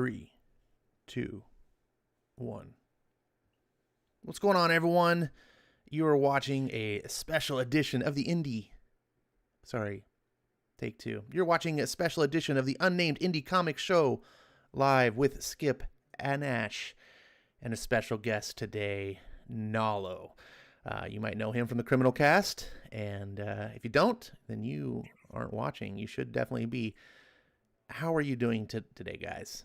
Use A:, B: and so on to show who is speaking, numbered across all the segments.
A: 3, 2, 1. What's going on, everyone? You are watching a special edition of the Take 2. You're watching a special edition of the Unnamed Indie Comic Show live with Skip and Ash and a special guest today, Nalo. You might know him from the Criminal Cast, and if you don't, then you aren't watching. You should definitely be. How are you doing today, guys?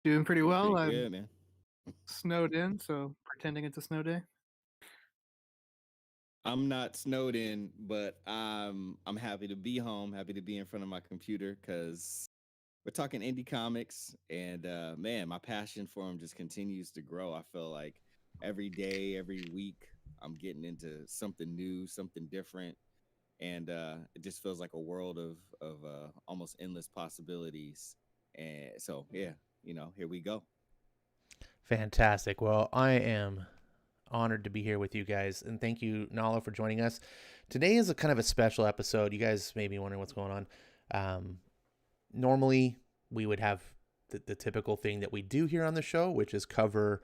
B: Doing pretty well.
C: Pretty good, man.
B: Snowed in, so pretending it's a snow day.
C: I'm not snowed in, but I'm happy to be home, happy to be in front of my computer because we're talking indie comics, and man, my passion for them just continues to grow. I feel like every day, every week, I'm getting into something new, something different, and it just feels like a world of almost endless possibilities. And so, yeah, here we go.
A: Fantastic. Well, I am honored to be here with you guys, and thank you, Nalo, for joining us. Today is a kind of a special episode. You guys may be wondering what's going on. Normally, we would have the typical thing that we do here on the show, which is cover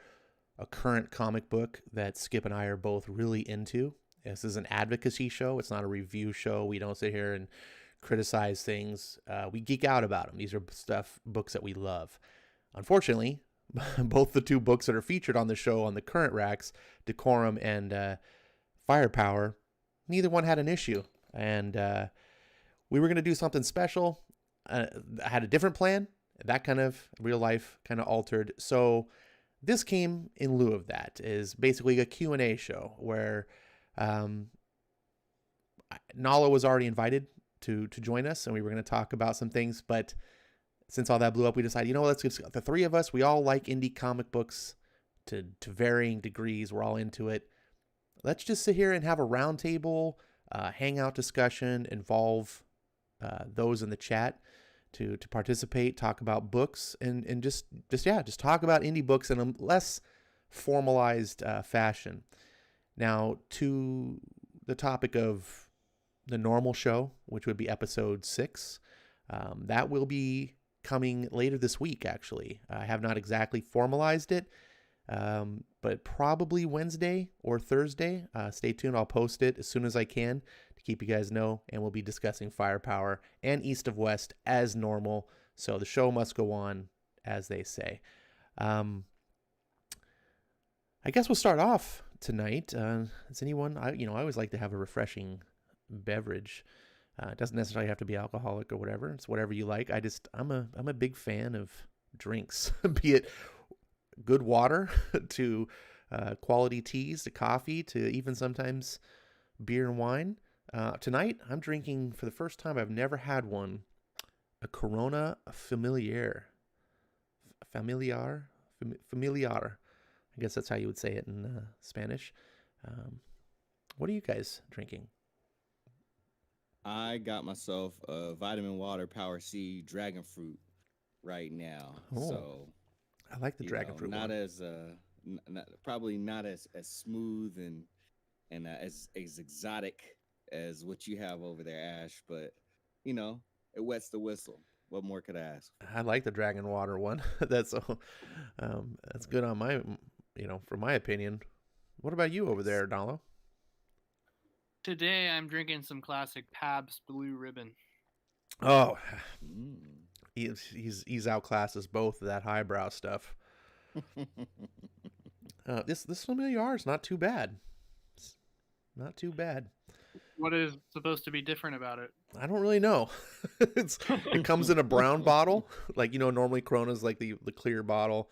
A: a current comic book that Skip and I are both really into. This is an advocacy show. It's not a review show. We don't sit here and criticize things. We geek out about them. These are books that we love. Unfortunately, both the two books that are featured on the show on the current racks, DECORUM and Firepower, neither one had an issue. And we were going to do something special. I had a different plan. That kind of real life kind of altered. So this came in lieu of that, is basically a Q&A show where Nalo was already invited to join us, and we were going to talk about some things. But since all that blew up, we decided, let's just, the three of us, we all like indie comic books to varying degrees. We're all into it. Let's just sit here and have a roundtable, hangout discussion, involve those in the chat to participate, talk about books, and just talk about indie books in a less formalized fashion. Now, to the topic of the normal show, which would be episode 6, that will be coming later this week, actually. I have not exactly formalized it, but probably Wednesday or Thursday. Stay tuned. I'll post it as soon as I can to keep you guys know, and we'll be discussing Firepower and East of West as normal, so the show must go on, as they say. I guess we'll start off tonight. Does anyone, I always like to have a refreshing beverage. It doesn't necessarily have to be alcoholic or whatever. It's whatever you like. I'm a big fan of drinks, be it good water to quality teas to coffee to even sometimes beer and wine. Tonight, I'm drinking, for the first time, I've never had one, a Corona Familiar. Familiar. I guess that's how you would say it in Spanish. What are you guys drinking?
C: I got myself a vitamin water Power C dragon fruit right now.
A: Oh,
C: so
A: I like the dragon fruit.
C: Not
A: one.
C: as probably not as smooth and as exotic as what you have over there, Ash. But it wets the whistle. What more could I ask?
A: I like the dragon water one. That's good on my, for my opinion. What about you over there, Nalo?
B: Today I'm drinking some classic Pabst Blue Ribbon.
A: Oh, he's outclassed us both of that highbrow stuff. This Familiar is not too bad. It's not too bad.
B: What is supposed to be different about it?
A: I don't really know. It comes in a brown bottle, like normally Corona's like the clear bottle.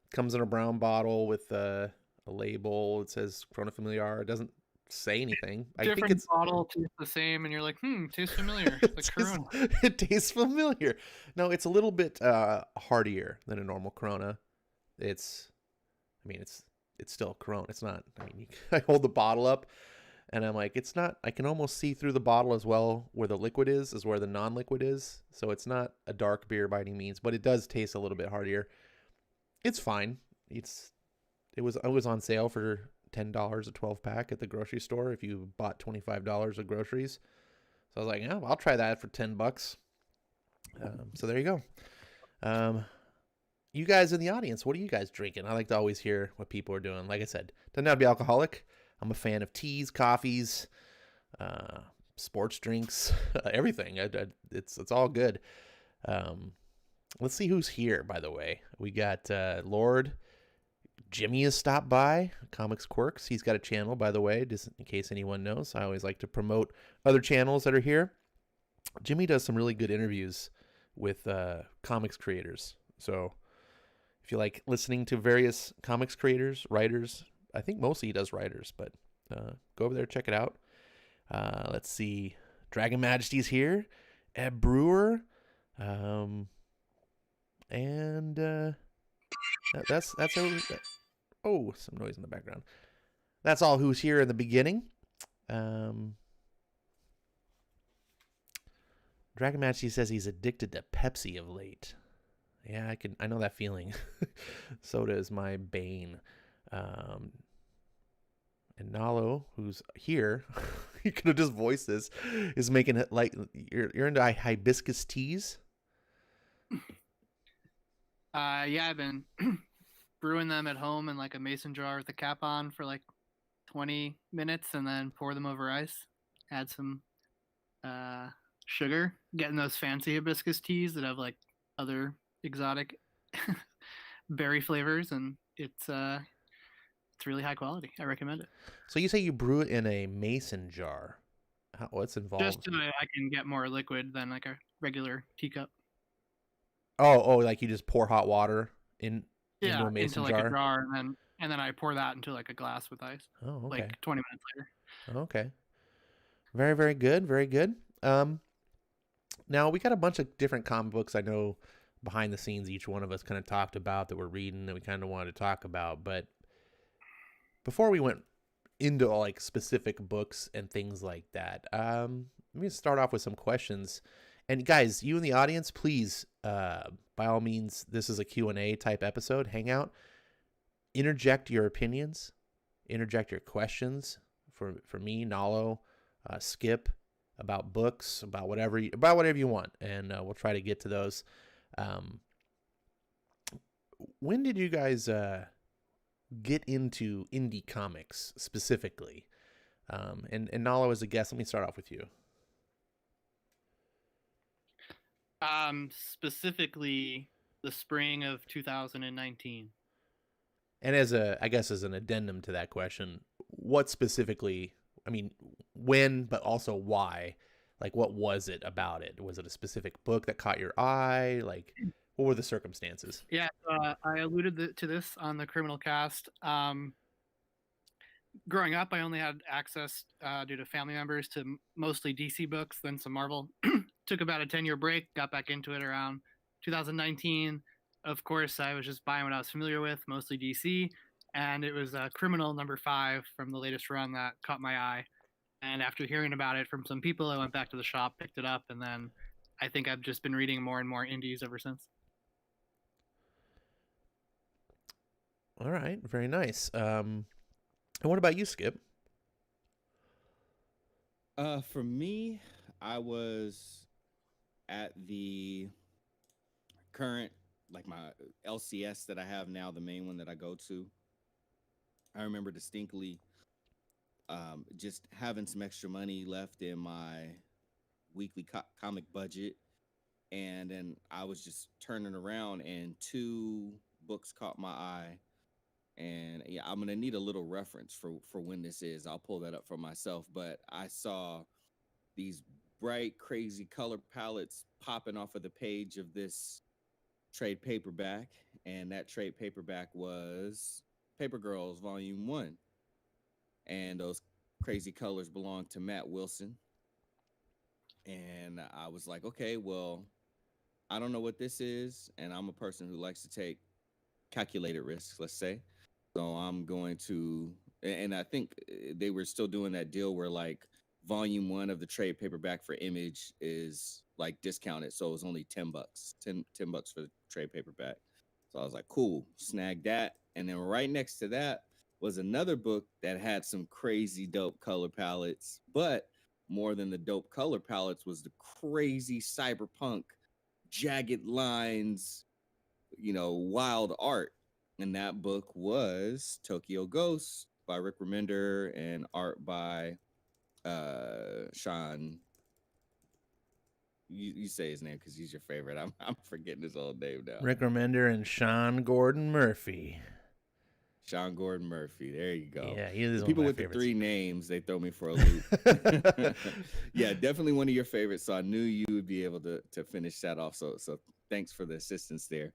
A: It comes in a brown bottle with a label. It says Corona Familiar. It doesn't say anything. I think it's
B: bottle tastes the same, and you're like, tastes familiar. Like Corona.
A: It tastes familiar. No, it's a little bit heartier than a normal Corona. It's still Corona. It's not. I hold the bottle up, and I'm like, it's not. I can almost see through the bottle as well. Where the liquid is where the non-liquid is. So it's not a dark beer by any means, but it does taste a little bit heartier. It's fine. It was on sale for $10 a 12-pack at the grocery store if you bought $25 of groceries. So I was like, yeah, I'll try that for $10. So there you go. You guys in the audience, what are you guys drinking? I like to always hear what people are doing. Like I said, doesn't have to be alcoholic. I'm a fan of teas, coffees, sports drinks, everything. It's all good. Let's see who's here. By the way, we got Lord Jimmy has stopped by. Comics Quirks. He's got a channel, by the way, just in case anyone knows. I always like to promote other channels that are here. Jimmy does some really good interviews with comics creators. So if you like listening to various comics creators, writers, I think mostly he does writers, but go over there, check it out. Let's see. Dragon Majesty's here. Ed Brewer. And that's oh, some noise in the background. That's all who's here in the beginning. Dragon Majesty says he's addicted to Pepsi of late. Yeah, I know that feeling. Soda is my bane. And Nalo, who's here, you could have just voiced this, is making it like you're into hibiscus teas.
B: Yeah, I've been brewing them at home in like a mason jar with the cap on for like 20 minutes and then pour them over ice. Add some sugar, getting those fancy hibiscus teas that have like other exotic berry flavors, and it's really high quality. I recommend it.
A: So you say you brew it in a mason jar. What's involved?
B: Just so I can get more liquid than like a regular teacup.
A: Oh, like you just pour hot water into a mason
B: into like
A: jar?
B: a jar, and then I pour that into like a glass with ice.
A: Oh, okay.
B: Like 20 minutes later.
A: Okay. Very, very good. Very good. Now we got a bunch of different comic books. I know behind the scenes, each one of us kind of talked about that we're reading that we kind of wanted to talk about. But before we went into like specific books and things like that, let me start off with some questions. And guys, you in the audience, please, by all means, this is a Q&A type episode, Hangout. Interject your opinions, interject your questions for me, Nalo, Skip, about books, about whatever you want, and we'll try to get to those. When did you guys get into indie comics specifically? And Nalo, as a guest, let me start off with you.
B: Specifically the spring of 2019.
A: And as an addendum to that question, what specifically, I mean, when, but also why? Like, what was it about it? Was it a specific book that caught your eye? Like, what were the circumstances?
B: Yeah, I alluded to this on the Criminal Cast. Growing up, I only had access due to family members to mostly DC books, then some Marvel. Took about a 10-year break, got back into it around 2019. Of course, I was just buying what I was familiar with, mostly DC, and it was Criminal #5 from the latest run that caught my eye. And after hearing about it from some people, I went back to the shop, picked it up, and then I think I've just been reading more and more indies ever since.
A: All right, very nice. And what about you, Skip?
C: For me, I was at the current, like my LCS that I have now, the main one that I go to. I remember distinctly just having some extra money left in my weekly comic budget. And then I was just turning around and 2 books caught my eye. And yeah, I'm going to need a little reference for when this is. I'll pull that up for myself. But I saw these bright, crazy color palettes popping off of the page of this trade paperback. And that trade paperback was Paper Girls Volume 1. And those crazy colors belong to Matt Wilson. And I was like, okay, well, I don't know what this is. And I'm a person who likes to take calculated risks, let's say. So I'm going to, and I think they were still doing that deal where like Volume 1 of the trade paperback for Image is like discounted. So it was only $10, $10 for the trade paperback. So I was like, cool, snag that. And then right next to that was another book that had some crazy dope color palettes, but more than the dope color palettes was the crazy cyberpunk jagged lines, wild art. And that book was Tokyo Ghost by Rick Remender and art by Sean. You say his name because he's your favorite. I'm forgetting his old name now.
A: Rick Remender and Sean Gordon Murphy.
C: Sean Gordon Murphy. There you go.
A: Yeah, he is
C: People
A: one of my
C: with
A: favorites.
C: the 3 names, they throw me for a loop. Yeah, definitely one of your favorites. So I knew you would be able to finish that off. So thanks for the assistance there.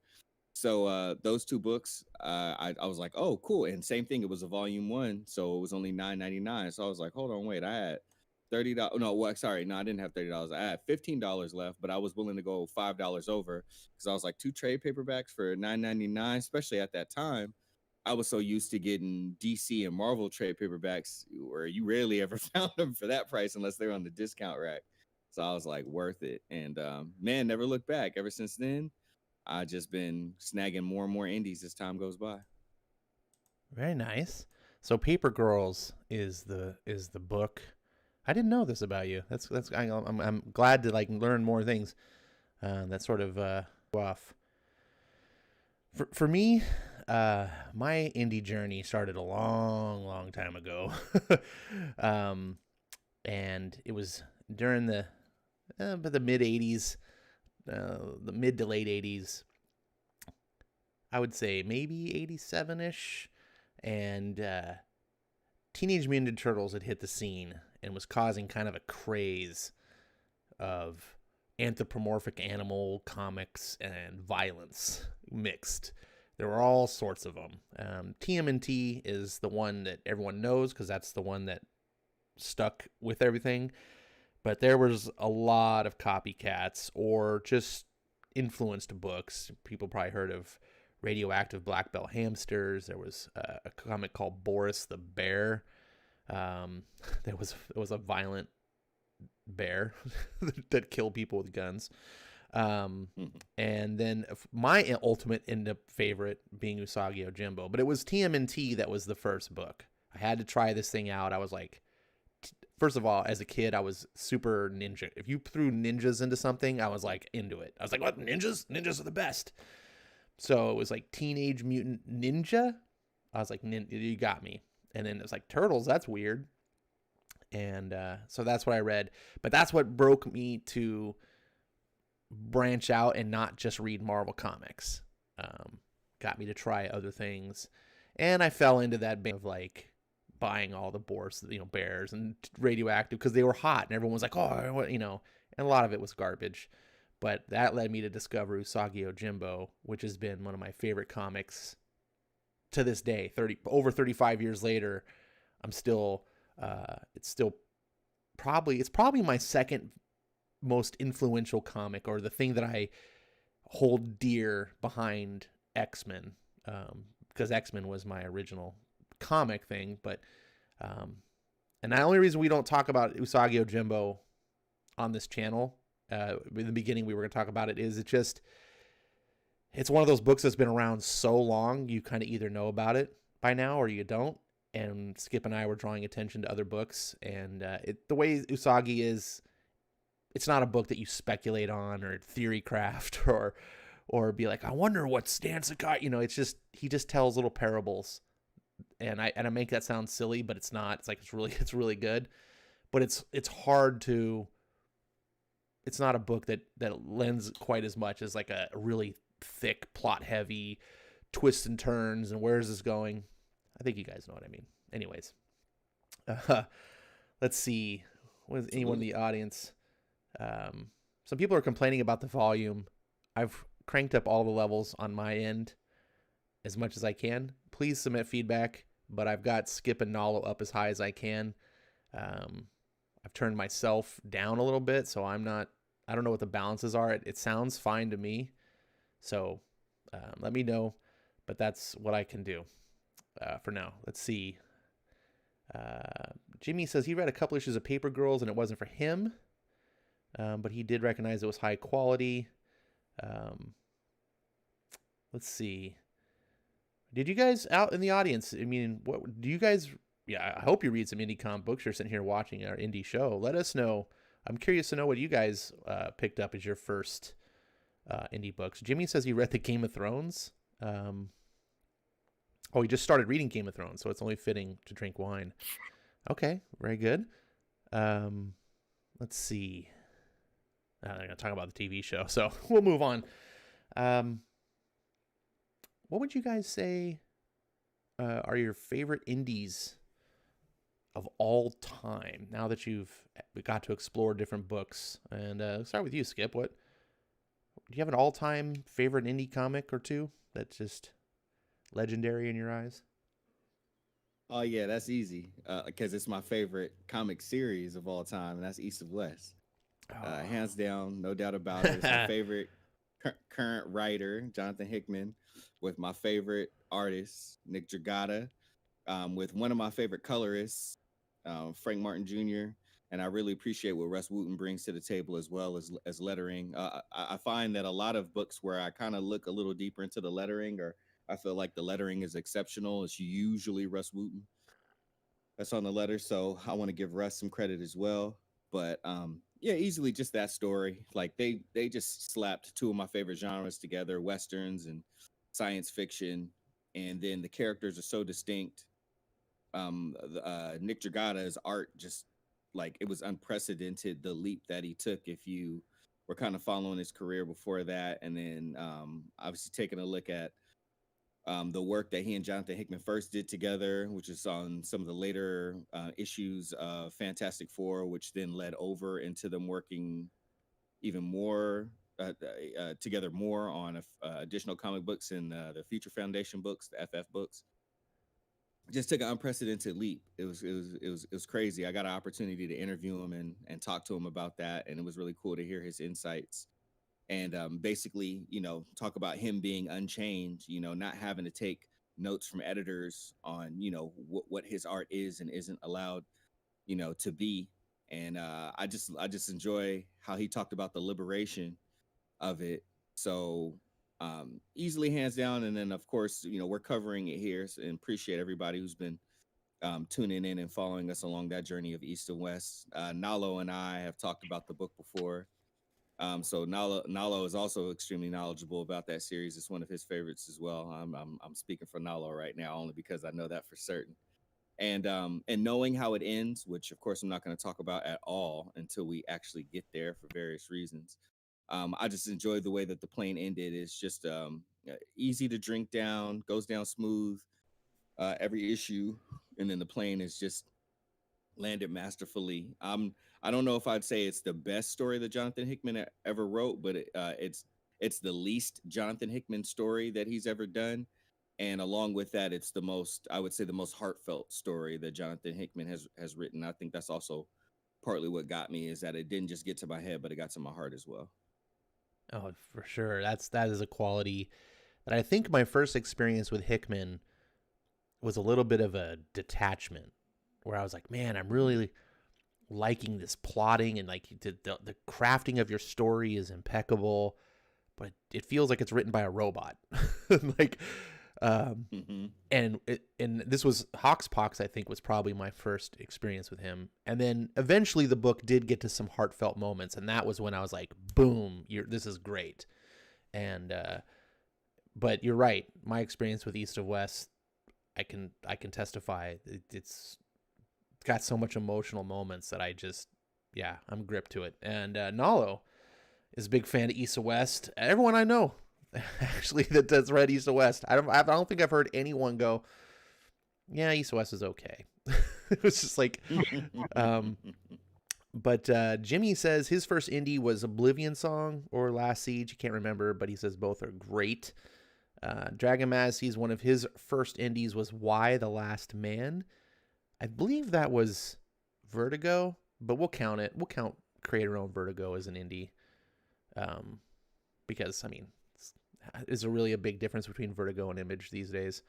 C: So those 2 books, I was like, oh, cool. And same thing, it was a volume 1, so it was only $9.99. So I was like, hold on, wait, I had $30. No, well, sorry, no, I didn't have $30. I had $15 left, but I was willing to go $5 over because I was like 2 trade paperbacks for $9.99, especially at that time. I was so used to getting DC and Marvel trade paperbacks where you rarely ever found them for that price unless they're on the discount rack. So I was like, worth it. And man, never looked back. Ever since then, I've just been snagging more and more indies as time goes by.
A: Very nice. So Paper Girls is the book. I didn't know this about you. I'm glad to like learn more things. That sort of off. For me, my indie journey started a long time ago, and it was during the mid '80s, the mid to late '80s. I would say maybe 87-ish, and Teenage Mutant Ninja Turtles had hit the scene and was causing kind of a craze of anthropomorphic animal comics and violence mixed. There were all sorts of them. TMNT is the one that everyone knows because that's the one that stuck with everything. But there was a lot of copycats or just influenced books. People probably heard of Radioactive Black Belt Hamsters. There was a comic called Boris the Bear. There was a violent bear that killed people with guns. And then my ultimate end-up favorite being Usagi Yojimbo, but it was TMNT that was the first book. I had to try this thing out. I was like, first of all, as a kid, I was super ninja. If you threw ninjas into something, I was like into it. I was like, what, ninjas? Ninjas are the best. So it was like Teenage Mutant Ninja. I was like, you got me. And then it was like Turtles. That's weird. And so that's what I read. But that's what broke me to branch out and not just read Marvel comics. Got me to try other things. And I fell into that band of like buying all the bears and Radioactive because they were hot and everyone was like, oh, and a lot of it was garbage. But that led me to discover Usagi Yojimbo, which has been one of my favorite comics to this day. Over 35 years later, I'm still it's probably my second most influential comic, or the thing that I hold dear behind X-Men, because X-Men was my original comic thing. But and the only reason we don't talk about Usagi Yojimbo on this channel, in the beginning we were going to talk about it, is it's one of those books that's been around so long, you kind of either know about it by now or you don't. And Skip and I were drawing attention to other books, and the way Usagi is, it's not a book that you speculate on or theory craft or be like, I wonder what Stan Sakai, it's just, he just tells little parables, and I make that sound silly, but it's not. It's like, it's really good, but it's hard to, it's not a book that lends quite as much as like a really thick, plot heavy twists and turns and where is this going. I think you guys know what I mean. Anyways, let's see. Was anyone in the audience? Some people are complaining about the volume. I've cranked up all the levels on my end as much as I can. Please submit feedback, but I've got Skip and Nalo up as high as I can. I've turned myself down a little bit, so I don't know what the balances are. It sounds fine to me. So let me know, but that's what I can do for now. Let's see. Jimmy says he read a couple issues of Paper Girls and it wasn't for him, but he did recognize it was high quality. Let's see. Did you guys out in the audience, I mean, what do you guys, I hope you read some indie comic books. You're sitting here watching our indie show. Let us know. I'm curious to know what you guys picked up as your first indie books. Jimmy says he read the Game of Thrones. He just started reading Game of Thrones, so it's only fitting to drink wine. Okay, very good. Let's see. I'm going to talk about the TV show, so we'll move on. What would you guys say are your favorite indies of all time, now that you've got to explore different books? And let's start with you, Skip. What do you have, an all-time favorite indie comic or two that's just legendary in your eyes?
C: Oh yeah, that's easy because it's my favorite comic series of all time, and that's East of West. Hands down, no doubt about it. It's my favorite current writer, Jonathan Hickman, with my favorite artist, Nick Dragata, with one of my favorite colorists, Frank Martin Jr. And I really appreciate what Russ Wooten brings to the table as well as lettering. I find that a lot of books where I kind of look a little deeper into the lettering, or I feel like the lettering is exceptional, it's usually Russ Wooten that's on the letter. So I want to give Russ some credit as well. But yeah, easily just that story. Like they just slapped two of my favorite genres together, Westerns and science fiction. And then the characters are so distinct. Nick Dragata's art, just like, it was unprecedented, the leap that he took. If you were kind of following his career before that, and then obviously taking a look at the work that he and Jonathan Hickman first did together, which is on some of the later issues of Fantastic Four, which then led over into them working even more together more on additional comic books in the Future Foundation books, the FF books. Just took an unprecedented leap. It was crazy. I got an opportunity to interview him and talk to him about that, and it was really cool to hear his insights. And basically, talk about him being unchanged, not having to take notes from editors on, what his art is and isn't allowed, to be. And I just enjoy how he talked about the liberation of it. So easily hands down. And then, of course, we're covering it here, and appreciate everybody who's been tuning in and following us along that journey of East and West. Nalo and I have talked about the book before. So Nalo is also extremely knowledgeable about that series. It's one of his favorites as well. I'm speaking for Nalo right now only because I know that for certain. And knowing how it ends, which of course I'm not going to talk about at all until we actually get there for various reasons. I just enjoyed the way that the plane ended. It's just easy to drink down, goes down smooth every issue, and then the plane is just landed masterfully. I don't know if I'd say it's the best story that Jonathan Hickman ever wrote, but it's the least Jonathan Hickman story that he's ever done. And along with that, it's I would say the most heartfelt story that Jonathan Hickman has written. I think that's also partly what got me, is that it didn't just get to my head, but it got to my heart as well.
A: Oh, for sure. That is a quality that I think my first experience with Hickman was a little bit of a detachment, where I was like, man, I'm really liking this plotting, and like the crafting of your story is impeccable, but it feels like it's written by a robot. Like, and this was Hoxpox, I think, was probably my first experience with him. And then eventually the book did get to some heartfelt moments, and that was when I was like, boom, this is great. And but you're right, my experience with East of West, I can testify, it's got so much emotional moments that I'm gripped to it. And Nalo is a big fan of East of West. Everyone I know actually that's read East of West, I don't think I've heard anyone go, yeah, East of West is okay. It was just like but Jimmy says his first indie was Oblivion Song or Last Siege. He can't remember, but he says both are great. Dragon Maz sees one of his first indies was Why the Last Man. I believe that was Vertigo, but we'll count it. We'll count Creator-Owned Vertigo as an indie. Because, I mean, is there really a big difference between Vertigo and Image these days?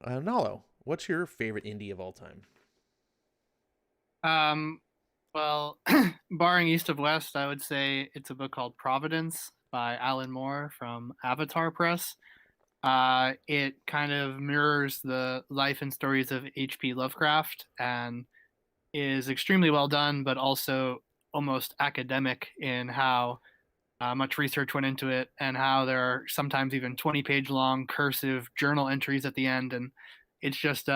A: Nalo, what's your favorite indie of all time?
B: Well, barring East of West, I would say it's a book called Providence by Alan Moore from Avatar Press. It kind of mirrors the life and stories of H.P. Lovecraft and is extremely well done, but also almost academic in how much research went into it, and how there are sometimes even 20-page long cursive journal entries at the end. And it's just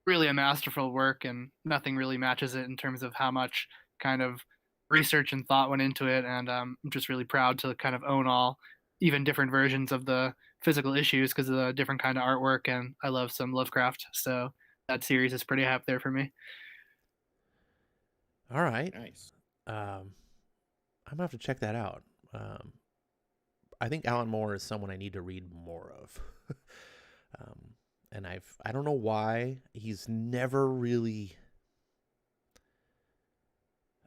B: really a masterful work, and nothing really matches it in terms of how much kind of research and thought went into it. And I'm just really proud to kind of own all, even different versions of the physical issues, because of the different kind of artwork. And I love some Lovecraft, so that series is pretty up there for me.
A: All right.
C: Nice.
A: I'm gonna have to check that out. I think Alan Moore is someone I need to read more of. And I don't know why he's never really.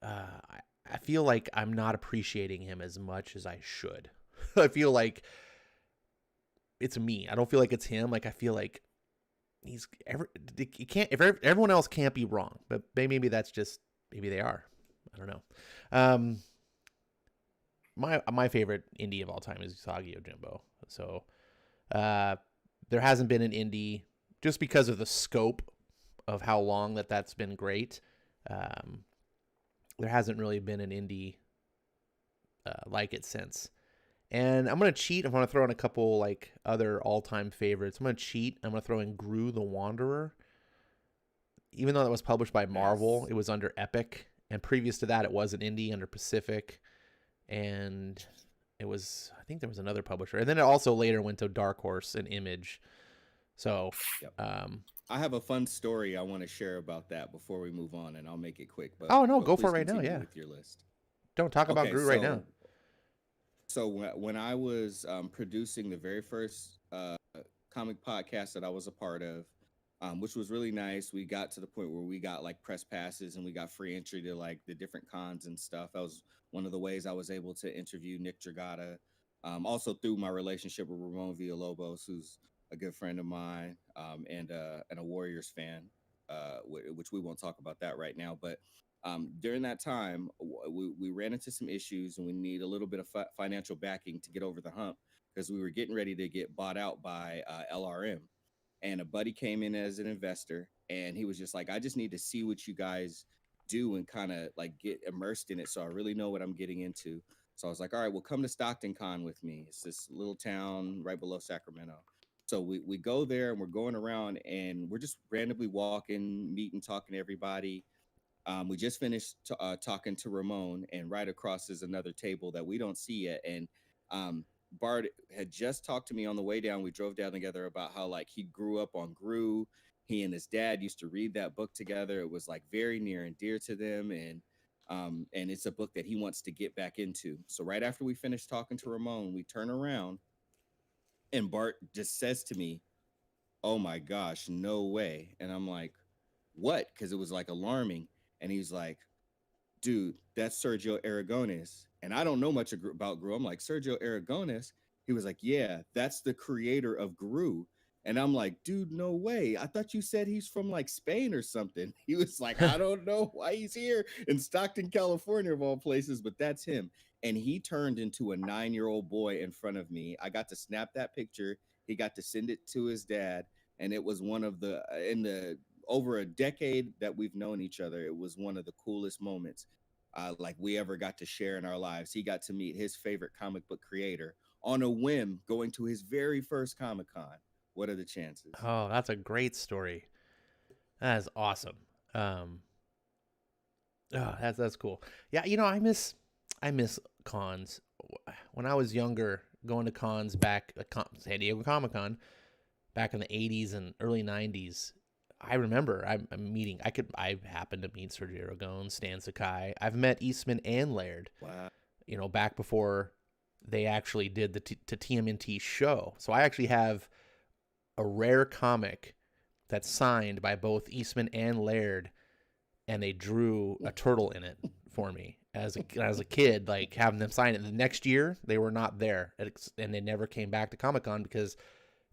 A: I feel like I'm not appreciating him as much as I should. I feel like it's me. I don't feel like it's him. Like I feel like he can't. If everyone else can't be wrong, but maybe that's just maybe they are. I don't know. My favorite indie of all time is Usagi Yojimbo. So there hasn't been an indie just because of the scope of how long that's been great. There hasn't really been an indie like it since. And I'm going to cheat. I'm going to throw in a couple like other all-time favorites. I'm going to cheat. I'm going to throw in Gru the Wanderer. Even though that was published by Marvel, It was under Epic. And previous to that, it was an indie under Pacific. And it was, I think there was another publisher. And then it also later went to Dark Horse and Image. So,
C: I have a fun story I want to share about that before we move on, and I'll make it quick. But
A: oh, no, go for it right now. Yeah.
C: With your list.
A: Don't talk about Gru right now.
C: So when I was producing the very first comic podcast that I was a part of, which was really nice, we got to the point where we got like press passes and we got free entry to like the different cons and stuff. That was one of the ways I was able to interview Nick Dragata. Also through my relationship with Ramon Villalobos, who's a good friend of mine, and a Warriors fan, which we won't talk about that right now. But during that time, we ran into some issues, and we need a little bit of financial backing to get over the hump, because we were getting ready to get bought out by LRM. And a buddy came in as an investor, and he was just like, I just need to see what you guys do and kind of like get immersed in it, so I really know what I'm getting into. So I was like, all right, well, come to Stockton Con with me. It's this little town right below Sacramento. So we go there, and we're going around, and we're just randomly walking, meeting, talking to everybody. We just finished talking to Ramon, and right across is another table that we don't see yet. And Bart had just talked to me on the way down. We drove down together about how like he grew up on Gru. He and his dad used to read that book together. It was like very near and dear to them. And it's a book that he wants to get back into. So right after we finished talking to Ramon, we turn around, and Bart just says to me, "Oh my gosh, no way." And I'm like, "What?" Because it was like alarming. And he's like, "Dude, that's Sergio Aragones." And I don't know much about Gru. I'm like, "Sergio Aragones?" He was like, "Yeah, that's the creator of Gru." And I'm like, "Dude, no way. I thought you said he's from like Spain or something." He was like, "I don't know why he's here in Stockton, California, of all places, but that's him." And he turned into a 9-year-old boy in front of me. I got to snap that picture. He got to send it to his dad. And it was one of the, in the over a decade that we've known each other, it was one of the coolest moments like we ever got to share in our lives. He got to meet his favorite comic book creator on a whim, going to his very first Comic-Con. What are the chances?
A: Oh, that's a great story. That is awesome. Oh, that's cool. Yeah, you know, I miss cons. When I was younger, going to cons back at San Diego Comic-Con back in the 80s and early 90s, I remember I happened to meet Sergio Aragon, Stan Sakai. I've met Eastman and Laird.
C: Wow.
A: You know, back before they actually did the TMNT show. So I actually have a rare comic that's signed by both Eastman and Laird, and they drew a turtle in it for me as a kid, like having them sign it. And the next year they were not there, and they never came back to Comic-Con because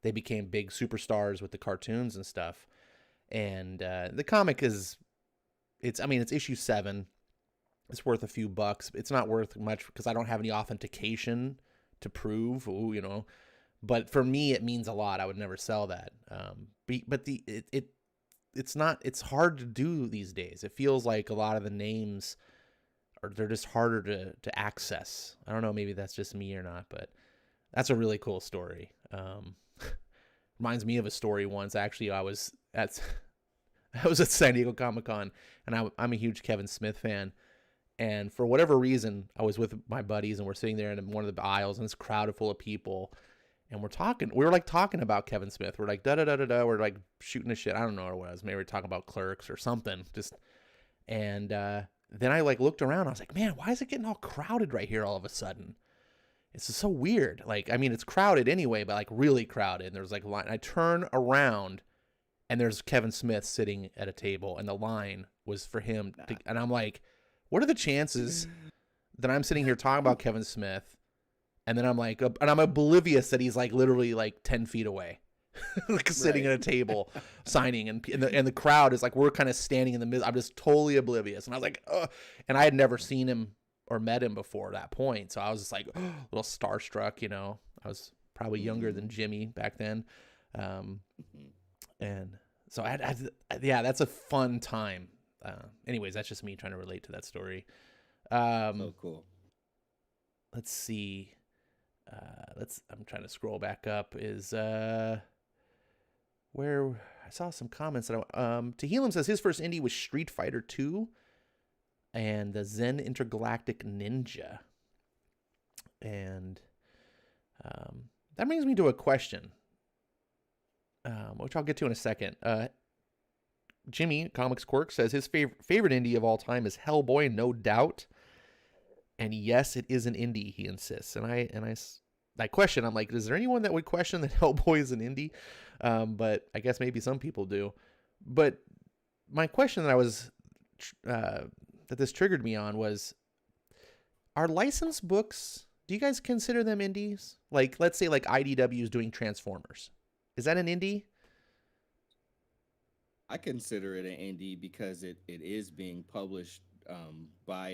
A: they became big superstars with the cartoons and stuff. And the comic it's issue 7. It's worth a few bucks. It's not worth much because I don't have any authentication to prove, you know. But for me, it means a lot. I would never sell that. But it's hard to do these days. It feels like a lot of the names or they're just harder to access. I don't know, maybe that's just me or not, but that's a really cool story. Reminds me of a story once. Actually, I was at San Diego Comic-Con, and I'm a huge Kevin Smith fan. And for whatever reason, I was with my buddies, and we're sitting there in one of the aisles, and it's crowded full of people. And we were like talking about Kevin Smith. We're like, da-da-da-da-da. We're like shooting the shit. I don't know what it was. Maybe we were talking about Clerks or something. And then I like looked around. I was like, man, why is it getting all crowded right here all of a sudden? It's just so weird. Like, I mean, it's crowded anyway, but like really crowded. And there's like a line. I turn around, and there's Kevin Smith sitting at a table, and the line was for him. And I'm like, what are the chances that I'm sitting here talking about Kevin Smith, and then I'm like, and I'm oblivious that he's like literally like 10 feet away, like sitting at a table signing, and the crowd is like, we're kind of standing in the middle. I'm just totally oblivious. And I was like, and I had never seen him or met him before that point. So I was just like, a little starstruck, you know. I was probably younger than Jimmy back then. And so yeah, that's a fun time. Anyways, that's just me trying to relate to that story.
C: So cool.
A: Let's see. I'm trying to scroll back up. Is where I saw some comments that Tehillim says his first indie was Street Fighter 2 and the Zen Intergalactic Ninja. And that brings me to a question, which I'll get to in a second. Jimmy Comics Quirk says his favorite indie of all time is Hellboy, no doubt. And yes, it is an indie, he insists. And I question, I'm like, is there anyone that would question that Hellboy is an indie? But I guess maybe some people do. But my question that I was that this triggered me on was, are licensed books, do you guys consider them indies? Like, let's say like IDW is doing Transformers. Is that an indie?
C: I consider it an indie because it is being published by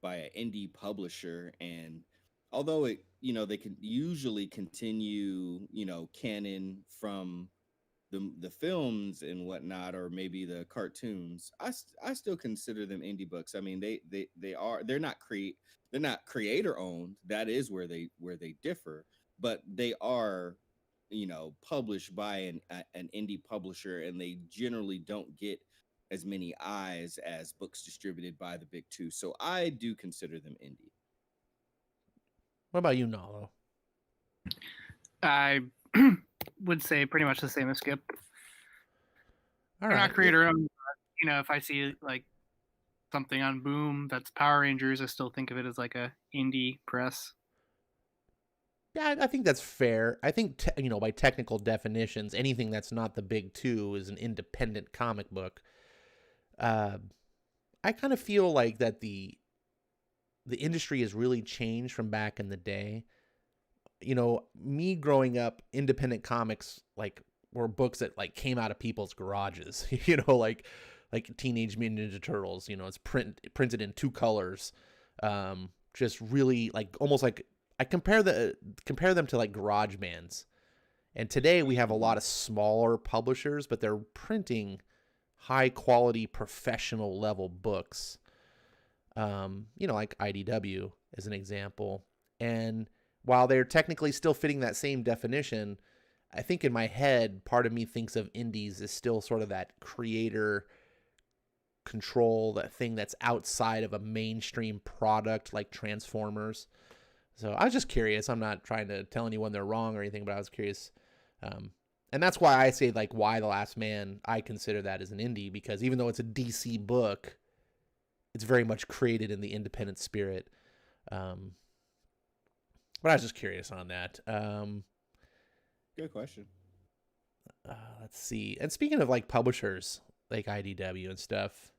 C: an indie publisher, and although they can usually continue canon from the films and whatnot, or maybe the cartoons, I still consider them indie books. I mean, they're not creator owned. That is where they differ, but they are published by an indie publisher, and they generally don't get as many eyes as books distributed by the big two. So I do consider them indie.
A: What about you, Nalo?
B: I would say pretty much the same as Skip.
A: All
B: They're
A: right.
B: not creator owned. If I see like something on Boom that's Power Rangers, I still think of it as like a indie press.
A: Yeah, I think that's fair. I think, by technical definitions, anything that's not the big two is an independent comic book. I kind of feel like that the industry has really changed from back in the day. Me growing up, independent comics like were books that like came out of people's garages. Like Teenage Mutant Ninja Turtles. It's printed in 2 colors. Just really like almost like. I compare them to like garage bands. And today we have a lot of smaller publishers, but they're printing high quality professional level books. Like IDW as an example. And while they're technically still fitting that same definition, I think in my head, part of me thinks of indies as still sort of that creator control, that thing that's outside of a mainstream product like Transformers. So I was just curious. I'm not trying to tell anyone they're wrong or anything, but I was curious. And that's why I say like Y: The Last Man, I consider that as an indie, because even though it's a DC book, it's very much created in the independent spirit. But I was just curious on that.
C: Good question.
A: Let's see. And speaking of like publishers, like IDW and stuff,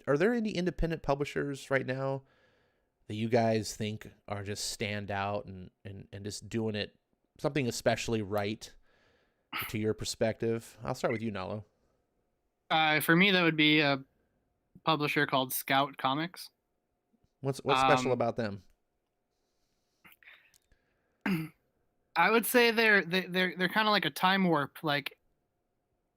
A: are there any independent publishers right now that you guys think are just stand out and just doing it something especially right to your perspective? I'll start with you, Nalo.
B: For me, that would be a publisher called Scout Comics.
A: What's special about them?
B: I would say they're kind of like a time warp. Like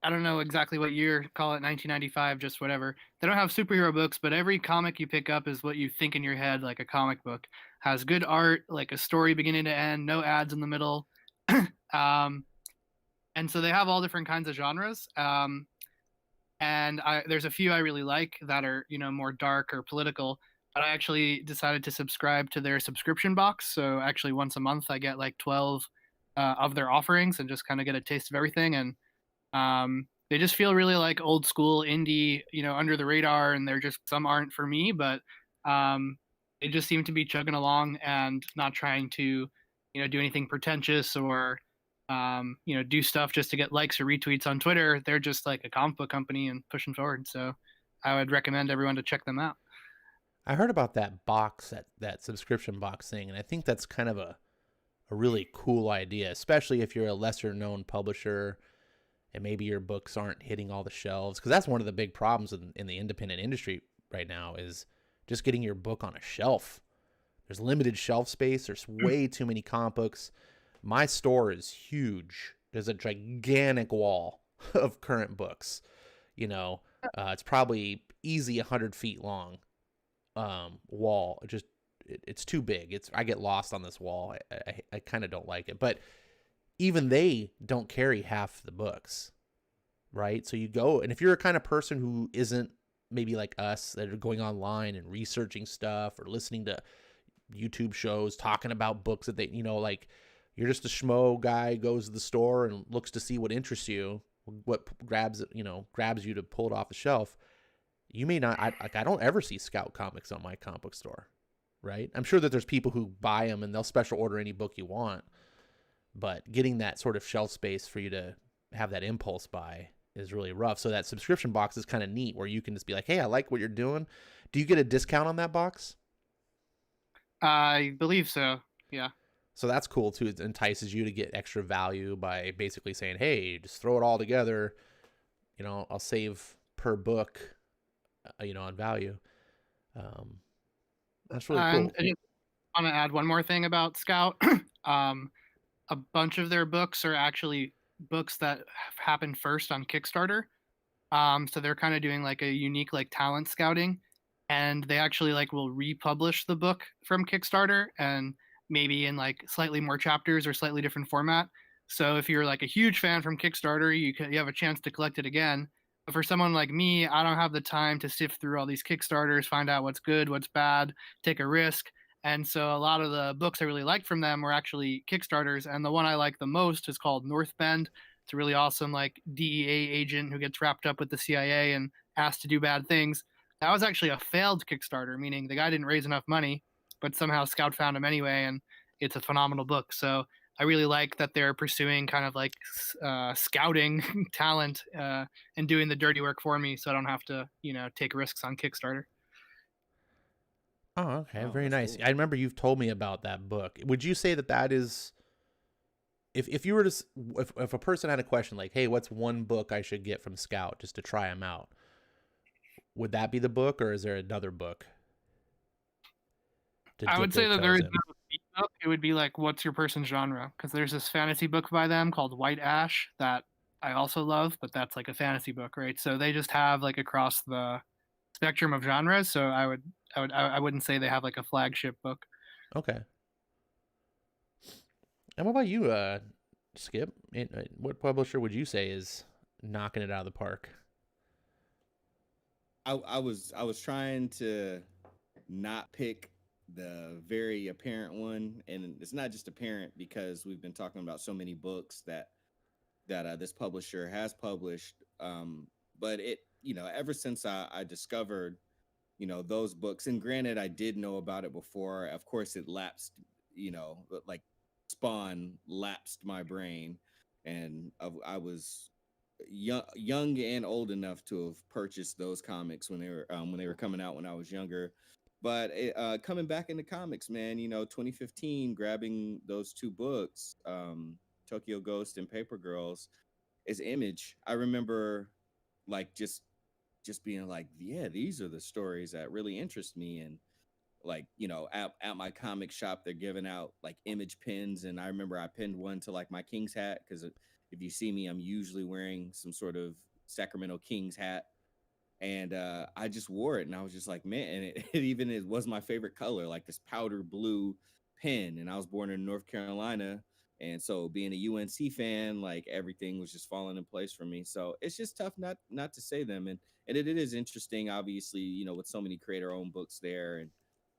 B: I don't know exactly what year, call it 1995, just whatever. They don't have superhero books, but every comic you pick up is what you think in your head, like a comic book. Has good art, like a story beginning to end, no ads in the middle. um, and so they have all different kinds of genres. And there's a few I really like that are, more dark or political. But I actually decided to subscribe to their subscription box. So actually, once a month, I get like 12 of their offerings and just kind of get a taste of everything. And they just feel really like old school indie, under the radar. And they're just, some aren't for me, but they just seem to be chugging along and not trying to, do anything pretentious or do stuff just to get likes or retweets on Twitter. They're just like a comic book company and pushing forward. So I would recommend everyone to check them out.
A: I heard about that box, that subscription box thing, and I think that's kind of a really cool idea, especially if you're a lesser known publisher and maybe your books aren't hitting all the shelves. Because that's one of the big problems in the independent industry right now is just getting your book on a shelf. There's limited shelf space. There's way too many comic books. My store is huge. There's a gigantic wall of current books. It's probably easy 100 feet long wall. It's too big. I get lost on this wall. I kind of don't like it. But even they don't carry half the books, right? So you go, and if you're a kind of person who isn't maybe like us that are going online and researching stuff or listening to YouTube shows talking about books that they, like you're just a schmo guy, goes to the store and looks to see what interests you, what grabs you to pull it off the shelf. You may not, I don't ever see Scout comics on my comic book store, right? I'm sure that there's people who buy them and they'll special order any book you want. But getting that sort of shelf space for you to have that impulse buy is really rough. So that subscription box is kind of neat where you can just be like, hey, I like what you're doing. Do you get a discount on that box?
B: I believe so. Yeah.
A: So that's cool too. It entices you to get extra value by basically saying, hey, just throw it all together. I'll save per book, on value. That's really cool.
B: I just want to add one more thing about Scout. A bunch of their books are actually books that have happened first on Kickstarter. So they're kind of doing like a unique like talent scouting, and they actually like will republish the book from Kickstarter and maybe in like slightly more chapters or slightly different format. So if you're like a huge fan from Kickstarter, you have a chance to collect it again. But for someone like me, I don't have the time to sift through all these Kickstarters, find out what's good, what's bad, take a risk. And so a lot of the books I really liked from them were actually Kickstarters. And the one I like the most is called North Bend. It's a really awesome like DEA agent who gets wrapped up with the CIA and asked to do bad things. That was actually a failed Kickstarter, meaning the guy didn't raise enough money, but somehow Scout found him anyway, and it's a phenomenal book. So I really like that they're pursuing kind of like scouting talent and doing the dirty work for me, so I don't have to, take risks on Kickstarter.
A: Oh, okay.
C: Oh,
A: Very nice.
C: cool.
A: I remember you've told me about that book. Would you say that is, if you were to, if a person had a question like, hey, what's one book I should get from Scout just to try them out? Would that be the book, or is there another book?
B: I would say that there is no book. It would be like, what's your person's genre? Because there's this fantasy book by them called White Ash that I also love, but that's like a fantasy book, right? So they just have like across the spectrum of genres. So I wouldn't say they have like a flagship book.
A: Okay. And what about you, Skip? What publisher would you say is knocking it out of the park?
C: I was trying to not pick the very apparent one, and it's not just apparent because we've been talking about so many books that this publisher has published. But it, ever since I discovered, those books, and granted, I did know about it before. Of course, it lapsed, like Spawn lapsed my brain, and I was young and old enough to have purchased those comics when they were coming out when I was younger. But coming back into comics, man, 2015, grabbing those two books, Tokyo Ghost and Paper Girls, is Image. I remember like just being like, yeah, these are the stories that really interest me. And like, at my comic shop, they're giving out like Image pins, and I remember I pinned one to like my King's hat because If you see me, I'm usually wearing some sort of Sacramento Kings hat. And I just wore it, and I was just like, man, and it was my favorite color, like this powder blue pen. And I was born in North Carolina, and so being a UNC fan, like everything was just falling in place for me. So it's just tough not to say them. And it is interesting, obviously, with so many creator-owned books there, and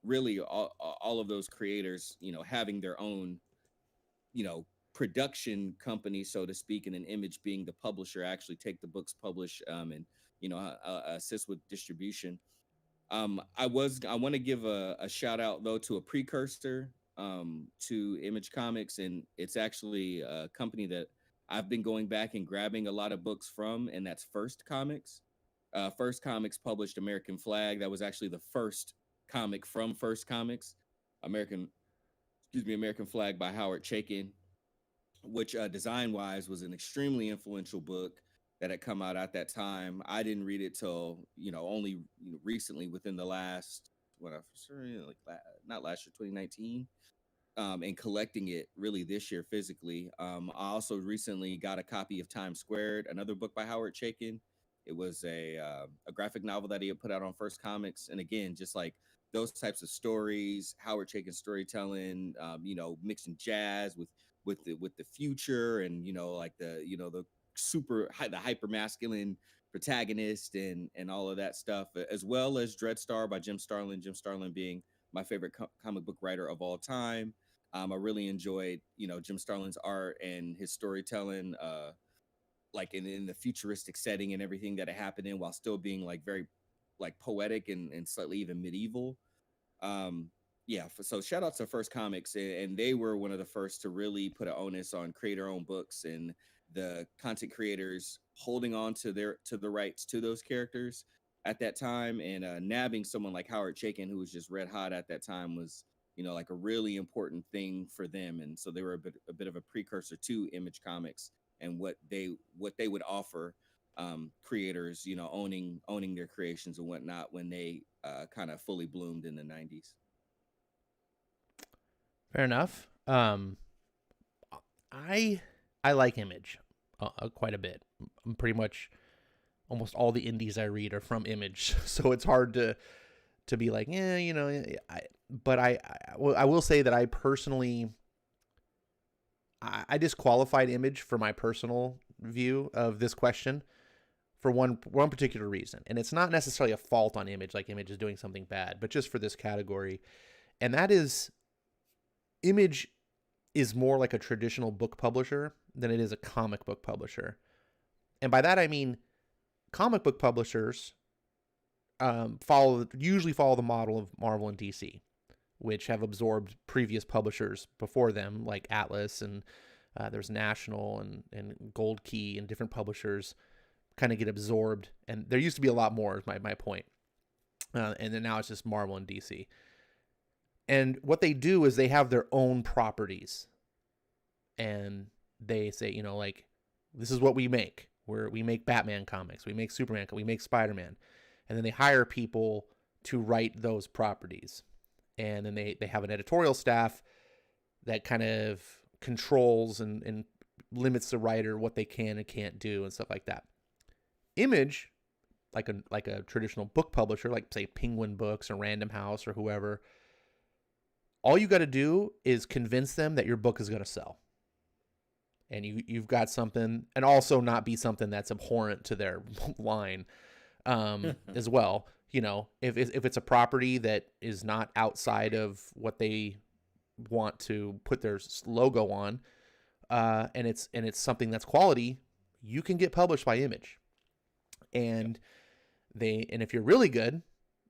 C: really all of those creators, having their own, production company, so to speak, and an Image being the publisher, actually take the books, publish, and assist with distribution. I want to give a shout out though to a precursor to Image Comics, and it's actually a company that I've been going back and grabbing a lot of books from, and that's First Comics. First Comics published American Flag. That was actually the first comic from First Comics. American Flag by Howard Chaykin, which design wise was an extremely influential book that had come out at that time. I didn't read it till only recently, within the last not last year, 2019, and collecting it really this year physically. I also recently got a copy of Times Squared, another book by Howard Chaykin. It was a graphic novel that he had put out on First Comics, and again, just like those types of stories, Howard Chaykin storytelling, mixing jazz with the future, and like the the hyper masculine protagonist, and all of that stuff, as well as Dreadstar by Jim Starlin. Jim Starlin being my favorite comic book writer of all time. I really enjoyed Jim Starlin's art and his storytelling, like in the futuristic setting and everything that it happened in, while still being like very like poetic and slightly even medieval. So shout out to First Comics, and they were one of the first to really put an onus on creator-owned books, and the content creators holding on to the rights to those characters at that time, and nabbing someone like Howard Chaykin, who was just red hot at that time, was like a really important thing for them. And so they were a bit of a precursor to Image Comics and what they would offer creators, owning their creations and whatnot, when they kind of fully bloomed in the 90s.
A: Fair enough. I like Image quite a bit. Pretty much almost all the indies I read are from Image, so it's hard to be like, but I will say that I personally, I disqualified Image for my personal view of this question for one particular reason, and it's not necessarily a fault on Image, like Image is doing something bad, but just for this category, and that is, Image is more like a traditional book publisher than it is a comic book publisher. And by that I mean comic book publishers usually follow the model of Marvel and DC, which have absorbed previous publishers before them, like Atlas, and there's National and Gold Key, and different publishers kind of get absorbed. And there used to be a lot more, is my point. And then now it's just Marvel and DC. And what they do is they have their own properties, and they say, like, this is what we make. We make Batman comics, we make Superman, we make Spider-Man, and then they hire people to write those properties, and then they have an editorial staff that kind of controls and limits the writer, what they can and can't do, and stuff like that. Image, like a traditional book publisher, like say Penguin Books or Random House or whoever, all you got to do is convince them that your book is going to sell. And you've got something, and also not be something that's abhorrent to their line as well. If it's a property that is not outside of what they want to put their logo on, and it's something that's quality, you can get published by Image. And if you're really good,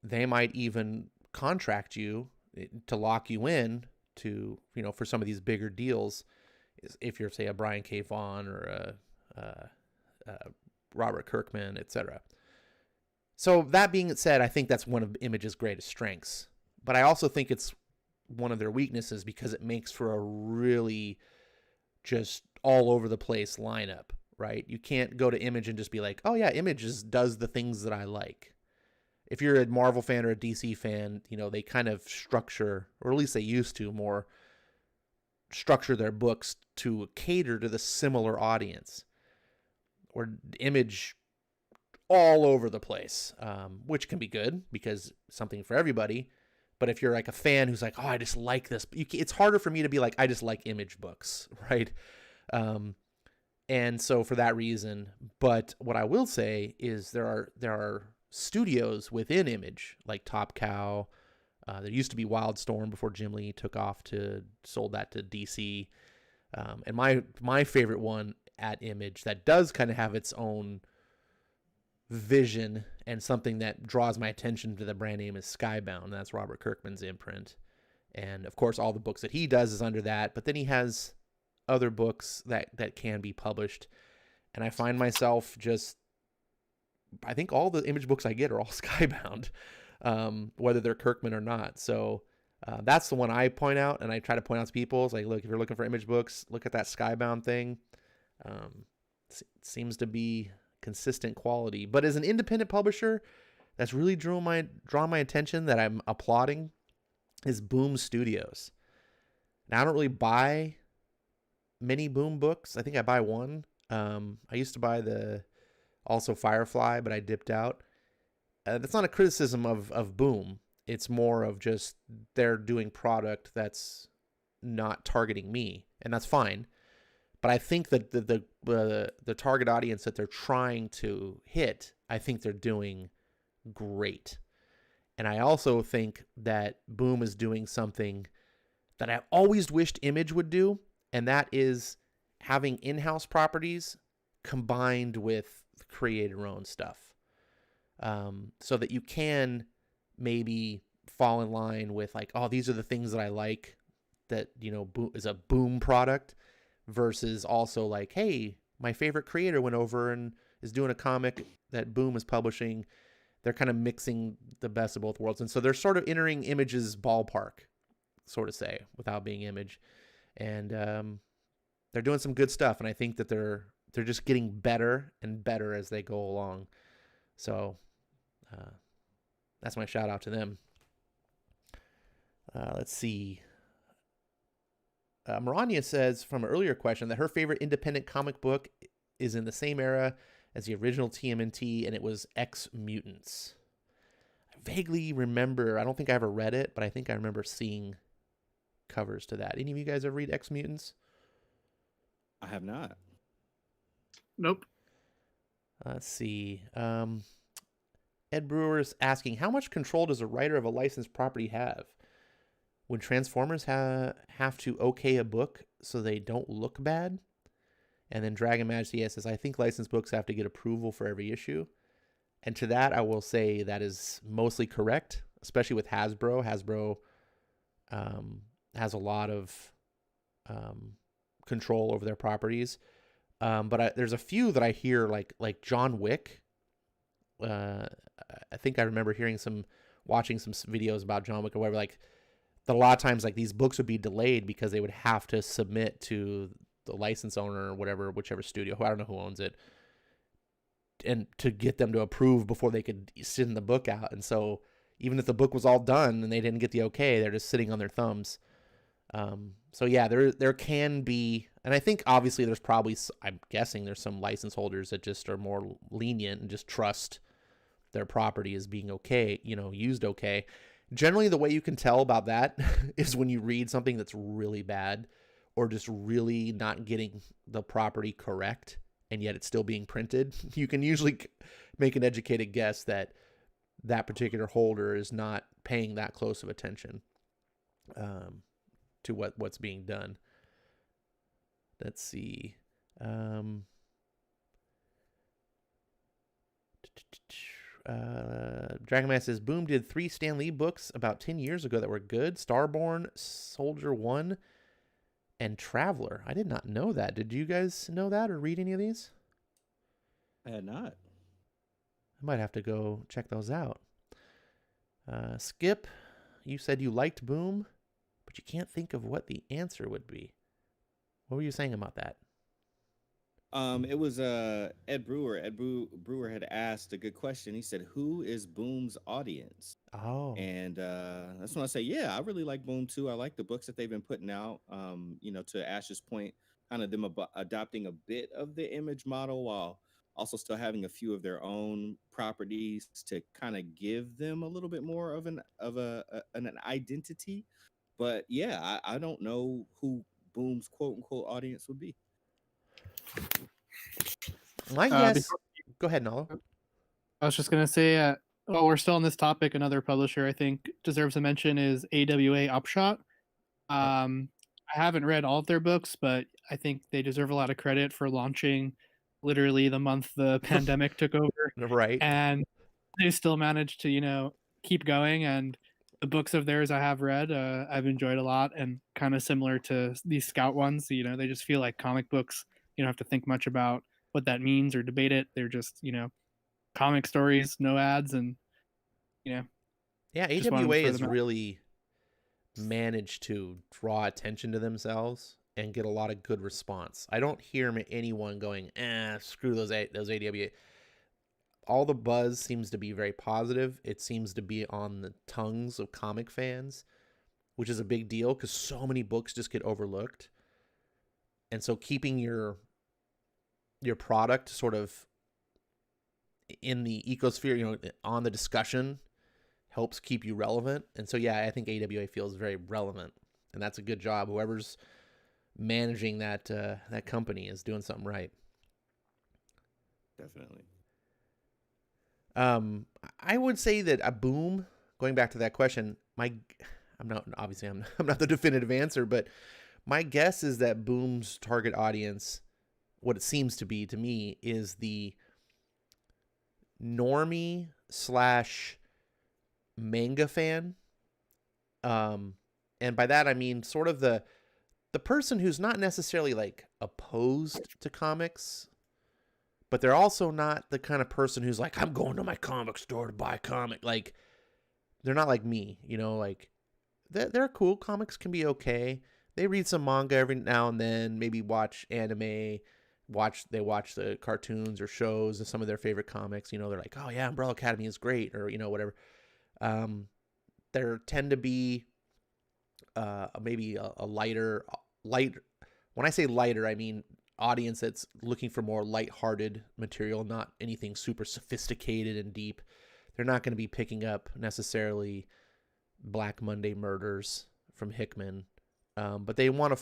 A: they might even contract you to lock you in to, for some of these bigger deals, if you're, say, a Brian K. Vaughan or a Robert Kirkman, etc. So that being said, I think that's one of Image's greatest strengths. But I also think it's one of their weaknesses, because it makes for a really just all over the place lineup, right? You can't go to Image and just be like, oh yeah, Image does the things that I like. If you're a Marvel fan or a DC fan, they kind of structure, or at least they used to, more structure their books to cater to the similar audience, or Image all over the place, which can be good because something for everybody. But if you're like a fan who's like, oh, I just like this, it's harder for me to be like, I just like Image books, right? And so for that reason, but what I will say is there are studios within Image, like Top Cow. There used to be Wildstorm before Jim Lee sold that to DC. And my favorite one at Image that does kind of have its own vision and something that draws my attention to the brand name is Skybound. That's Robert Kirkman's imprint. And of course, all the books that he does is under that, but then he has other books that can be published. And I find myself I think all the Image books I get are all Skybound, whether they're Kirkman or not. So that's the one I point out, and I try to point out to people. It's like, look, if you're looking for Image books, look at that Skybound thing. Seems to be consistent quality. But as an independent publisher, that's really drawn my attention that I'm applauding is Boom Studios. Now, I don't really buy many Boom books. I think I buy one. I used to buy also Firefly, but I dipped out. That's not a criticism of Boom. It's more of just they're doing product that's not targeting me, and that's fine. But I think that the target audience that they're trying to hit, I think they're doing great. And I also think that Boom is doing something that I always wished Image would do, and that is having in-house properties combined with create your own stuff. So that you can maybe fall in line with like, oh, these are the things that I like that, is a Boom product, versus also like, hey, my favorite creator went over and is doing a comic that Boom is publishing. They're kind of mixing the best of both worlds. And so they're sort of entering Image's ballpark, sort of say, without being Image. And they're doing some good stuff. And I think that they're just getting better and better as they go along. So that's my shout out to them. Let's see. Marania says from an earlier question that her favorite independent comic book is in the same era as the original TMNT, and it was X Mutants. I vaguely remember, I don't think I ever read it, but I think I remember seeing covers to that. Any of you guys ever read X Mutants?
C: I have not.
B: Nope.
A: Let's see. Ed Brewer's asking, how much control does a writer of a licensed property have? Would Transformers have to okay a book so they don't look bad? And then Dragon Majesty says, I think licensed books have to get approval for every issue. And to that, I will say that is mostly correct, especially with Hasbro. Hasbro has a lot of control over their properties. But there's a few that I hear, like John Wick. I think I remember watching some videos about John Wick or whatever, like, that a lot of times like these books would be delayed because they would have to submit to the license owner or whatever, whichever studio, I don't know who owns it, and to get them to approve before they could send the book out. And so even if the book was all done and they didn't get the okay, they're just sitting on their thumbs. So yeah, there can be, and I think obviously there's probably, I'm guessing there's some license holders that just are more lenient and just trust their property as being okay, used okay. Generally, the way you can tell about that is when you read something that's really bad or just really not getting the property correct, and yet it's still being printed. You can usually make an educated guess that that particular holder is not paying that close of attention to what's being done. Let's see. Dragon Man says, Boom did 3 Stan Lee books about 10 years ago that were good. Starborn, Soldier 1, and Traveler. I did not know that. Did you guys know that or read any of these?
C: I had not.
A: I might have to go check those out. Skip, you said you liked Boom, but you can't think of what the answer would be. What were you saying about that?
C: It was Ed Brewer. Brewer had asked a good question. He said, "Who is Boom's audience?"
A: Oh,
C: And that's when I say, yeah, I really like Boom too. I like the books that they've been putting out. To Ash's point, kind of them adopting a bit of the image model while also still having a few of their own properties to kind of give them a little bit more of an identity. But yeah, I don't know who Boom's quote unquote audience would be.
A: my guess.
B: Before,
A: Go ahead, Nalo.
B: I was just gonna say, while we're still on this topic, another publisher I think deserves a mention is AWA Upshot.
A: Oh,
B: I haven't read all of their books, but I think they deserve a lot of credit for launching literally the month the pandemic took over,
A: right.
B: and they still managed to keep going. And the books of theirs I have read, I've enjoyed a lot, and kind of similar to these Scout ones. They just feel like comic books. You don't have to think much about what that means or debate it. They're just comic stories, no ads, and you know
A: Yeah,
B: just wanted to
A: AWA
B: throw
A: has
B: them out.
A: really managed to draw attention to themselves and get a lot of good response. I don't hear anyone going, screw those AWA. All the buzz seems to be very positive. It seems to be on the tongues of comic fans, which is a big deal because so many books just get overlooked. And so keeping your product sort of in the ecosphere, on the discussion helps keep you relevant. And so yeah, I think AWA feels very relevant, and that's a good job. Whoever's managing that company is doing something right.
C: Definitely.
A: I would say that a Boom. Going back to that question, I'm not obviously I'm not the definitive answer, but my guess is that Boom's target audience, what it seems to be to me, is the normie slash manga fan. And by that I mean sort of the person who's not necessarily like opposed to comics, but they're also not the kind of person who's like, I'm going to my comic store to buy a comic. Like, they're not like me, like they're cool. Comics can be okay. They read some manga every now and then, maybe watch anime, watch the cartoons or shows of some of their favorite comics. They're like, oh yeah, Umbrella Academy is great, or whatever. There tend to be maybe a light. When I say lighter, I mean audience that's looking for more lighthearted material, not anything super sophisticated and deep. They're not going to be picking up necessarily Black Monday Murders from Hickman, but they want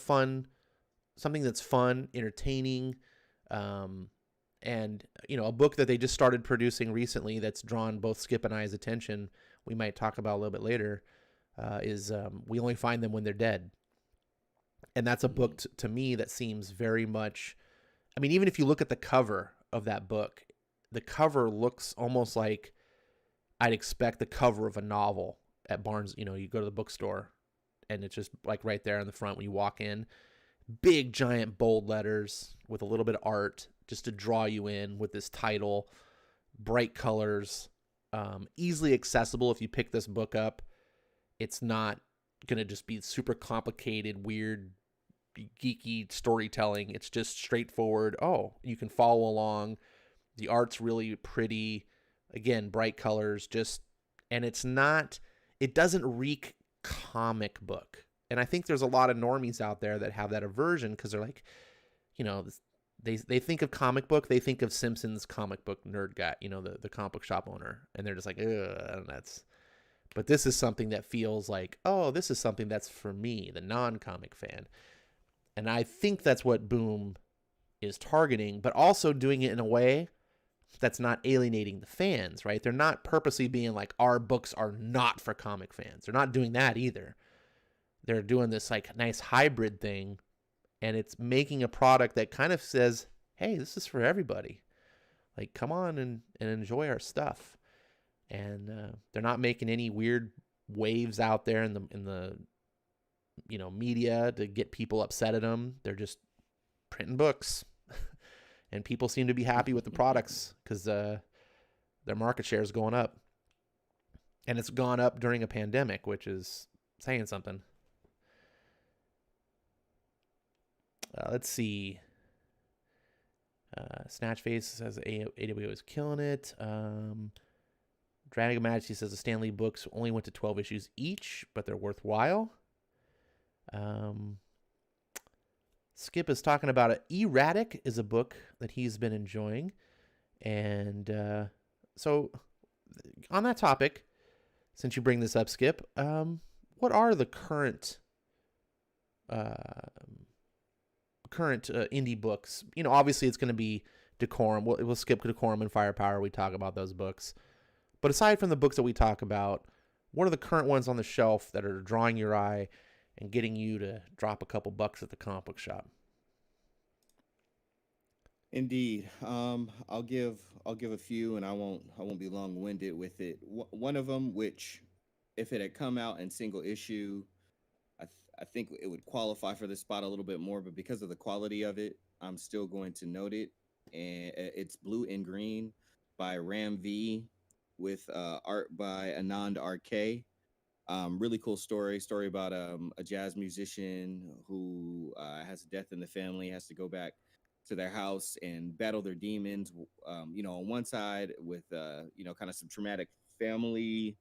A: something that's fun, entertaining, and a book that they just started producing recently that's drawn both Skip and I's attention. We might talk about a little bit later. Is We Only Find Them When They're Dead. And that's a book to me that seems very much, I mean, even if you look at the cover of that book, the cover looks almost like I'd expect the cover of a novel at Barnes. You go to the bookstore and it's just like right there in the front when you walk in. Big, giant, bold letters with a little bit of art just to draw you in with this title. Bright colors, easily accessible if you pick this book up. It's not going to just be super complicated, weird, geeky storytelling. It's just straightforward. Oh, you can follow along. The art's really pretty. Again, bright colors, and it doesn't reek comic book. And I think there's a lot of normies out there that have that aversion because they're like, they think of comic book, they think of Simpsons comic book nerd guy, the comic book shop owner. And they're just like, ugh, but this is something that feels like, oh, this is something that's for me, the non-comic fan. And I think that's what Boom is targeting, but also doing it in a way that's not alienating the fans, right? They're not purposely being like, our books are not for comic fans. They're not doing that either. They're doing this like nice hybrid thing, and it's making a product that kind of says, hey, this is for everybody. Like, come on and enjoy our stuff. And they're not making any weird waves out there in the media to get people upset at them. They're just printing books, and people seem to be happy with the products because their market share is going up, and it's gone up during a pandemic, which is saying something. Let's see. Snatch Face says AWO is killing it. Dragon Majesty says the Stanley books only went to 12 issues each, but they're worthwhile. Skip is talking about it. Erratic is a book that he's been enjoying. And so on that topic, since you bring this up, Skip, what are the current indie books? You know, obviously it's going to be DECORUM. We'll skip DECORUM and Firepower. We talk about those books. But aside from the books that we talk about, what are the current ones on the shelf that are drawing your eye and getting you to drop a couple bucks at the comic book shop?
C: Indeed. I'll give a few, and I won't be long winded with it. One of them, which if it had come out in single issue, I think it would qualify for this spot a little bit more. But because of the quality of it, I'm still going to note it. And it's Blue and Green by Ram V, with art by Anand RK. Really cool story about a jazz musician who has a death in the family, has to go back to their house and battle their demons. On one side with kind of some traumatic family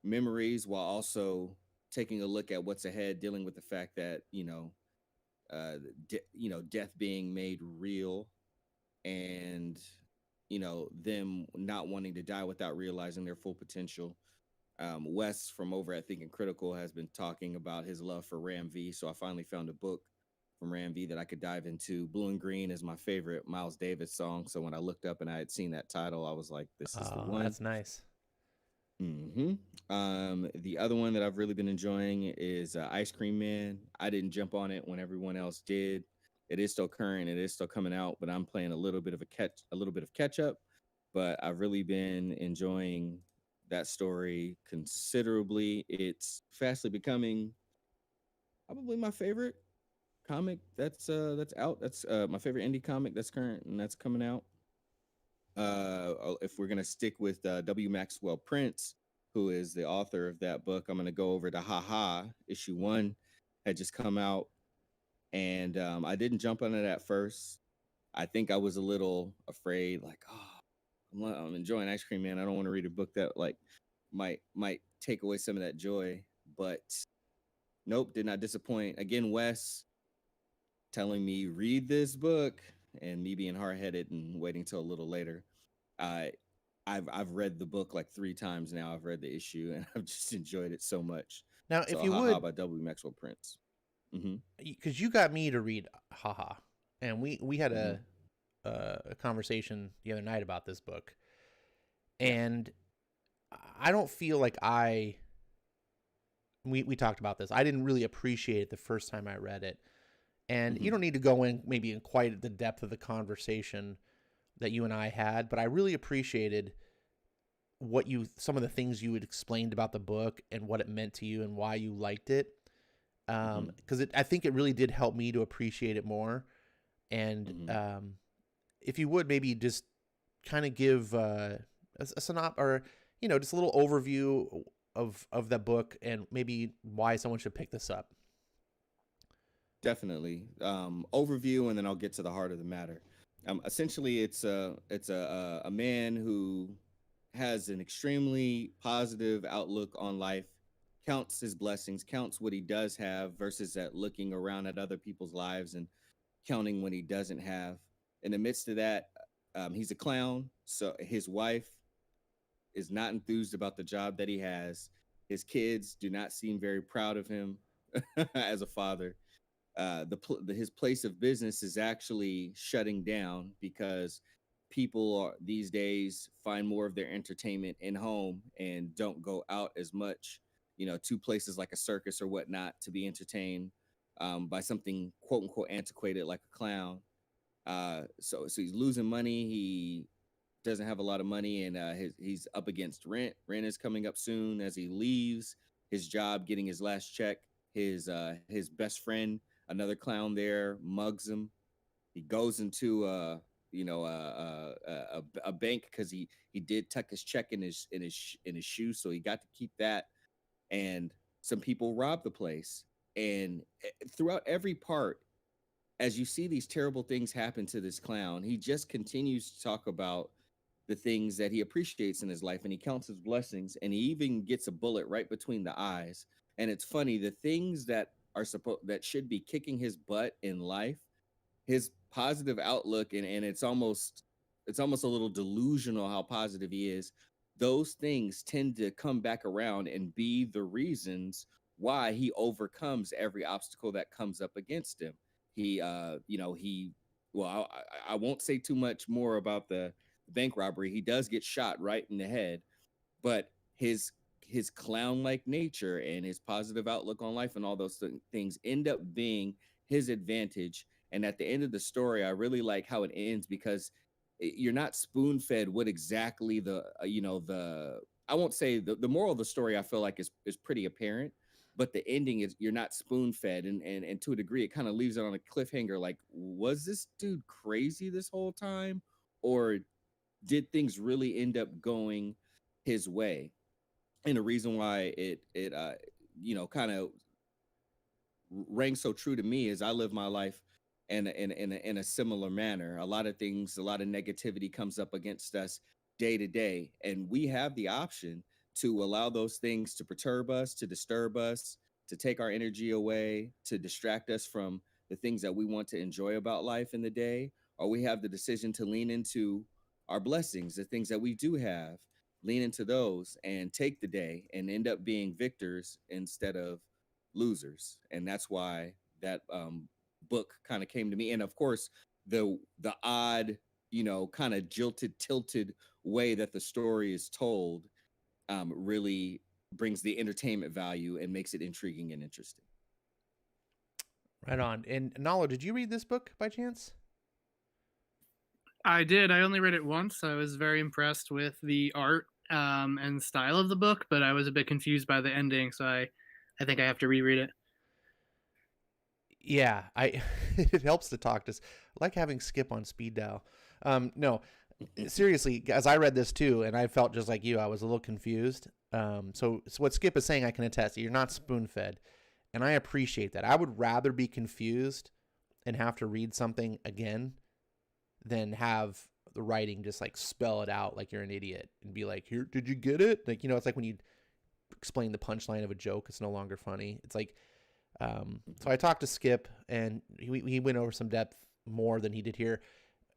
C: memories, while also taking a look at what's ahead, dealing with the fact that death being made real, and them not wanting to die without realizing their full potential. Wes from over at Thinking Critical has been talking about his love for Ram V, so I finally found a book from Ram V that I could dive into. Blue and Green is my favorite Miles Davis song, so when I looked up and I had seen that title, I was like, this is the one.
A: That's nice.
C: The other one that I've really been enjoying is Ice Cream Man. I didn't jump on it when everyone else did. It is still current, it is still coming out, but I'm playing a little bit of catch up. But I've really been enjoying that story considerably. It's fastly becoming probably my favorite comic that's out. That's my favorite indie comic that's current and that's coming out. If we're gonna stick with W. Maxwell Prince, who is the author of that book, I'm gonna go over to Haha. Issue 1 had just come out, and I didn't jump on it at first. I think I was a little afraid, like, I'm enjoying Ice Cream Man. I don't want to read a book that like might take away some of that joy. But nope, did not disappoint. Again, Wes telling me read this book, and me being hard-headed and waiting till a little later. I've read the book like 3 times now. I've read the issue, and I've just enjoyed it so much.
A: Now,
C: so,
A: if you
C: Haha
A: would,
C: by W. Maxwell Prince,
A: because you got me to read Haha, and we had a conversation the other night about this book, and I don't feel like we talked about this. I didn't really appreciate it the first time I read it. And you don't need to go in maybe in quite the depth of the conversation that you and I had, but I really appreciated some of the things you had explained about the book and what it meant to you and why you liked it. Because I think it really did help me to appreciate it more. And if you would maybe just kind of give a synopsis, or just a little overview of that book and maybe why someone should pick this up.
C: Definitely. Overview, and then I'll get to the heart of the matter. Essentially, it's a man who has an extremely positive outlook on life, counts his blessings, counts what he does have, versus at looking around at other people's lives and counting what he doesn't have. In the midst of that, he's a clown, so his wife is not enthused about the job that he has. His kids do not seem very proud of him as a father. His place of business is actually shutting down because people these days find more of their entertainment in home and don't go out as much, to places like a circus or whatnot to be entertained by something quote unquote antiquated like a clown. So he's losing money. He doesn't have a lot of money, and he's up against rent. Rent is coming up soon. As he leaves his job, getting his last check, his best friend, another clown there, mugs him. He goes into a bank because he did tuck his check in his shoe, so he got to keep that. And some people rob the place, and throughout every part, as you see these terrible things happen to this clown, he just continues to talk about the things that he appreciates in his life, and he counts his blessings, and he even gets a bullet right between the eyes. And it's funny, the things that are supposed that should be kicking his butt in life, his positive outlook, and it's almost a little delusional how positive he is. Those things tend to come back around and be the reasons why he overcomes every obstacle that comes up against him. He he well, I won't say too much more about the bank robbery. He does get shot right in the head, but his clown-like nature and his positive outlook on life and all those things end up being his advantage. And at the end of the story, I really like how it ends, because you're not spoon-fed what exactly the I won't say the moral of the story, I feel like is pretty apparent, but the ending is you're not spoon-fed, and to a degree it kind of leaves it on a cliffhanger, like, was this dude crazy this whole time, or did things really end up going his way? And the reason why it kind of rang so true to me is I live my life in a similar manner. A lot of things, a lot of negativity comes up against us day to day, and we have the option to allow those things to perturb us, to disturb us, to take our energy away, to distract us from the things that we want to enjoy about life in the day, or we have the decision to lean into our blessings, the things that we do have, lean into those and take the day and end up being victors instead of losers. And that's why that book kind of came to me. And of course, the odd, kind of jilted, tilted way that the story is told really brings the entertainment value and makes it intriguing and interesting.
A: Right on. And Nalo, did you read this book by chance?
B: I did. I only read it once. I was very impressed with the art and style of the book, but I was a bit confused by the ending, so I think I have to reread it.
A: Yeah, it helps to talk to I like having Skip on speed dial. No, seriously, as I read this too, and I felt just like you, I was a little confused. So what Skip is saying, I can attest. You're not spoon fed, and I appreciate that. I would rather be confused and have to read something again than have the writing just like spell it out like you're an idiot and be like, "Here, did you get it?" Like, it's like when you explain the punchline of a joke, it's no longer funny. It's like, so I talked to Skip, and he went over some depth more than he did here,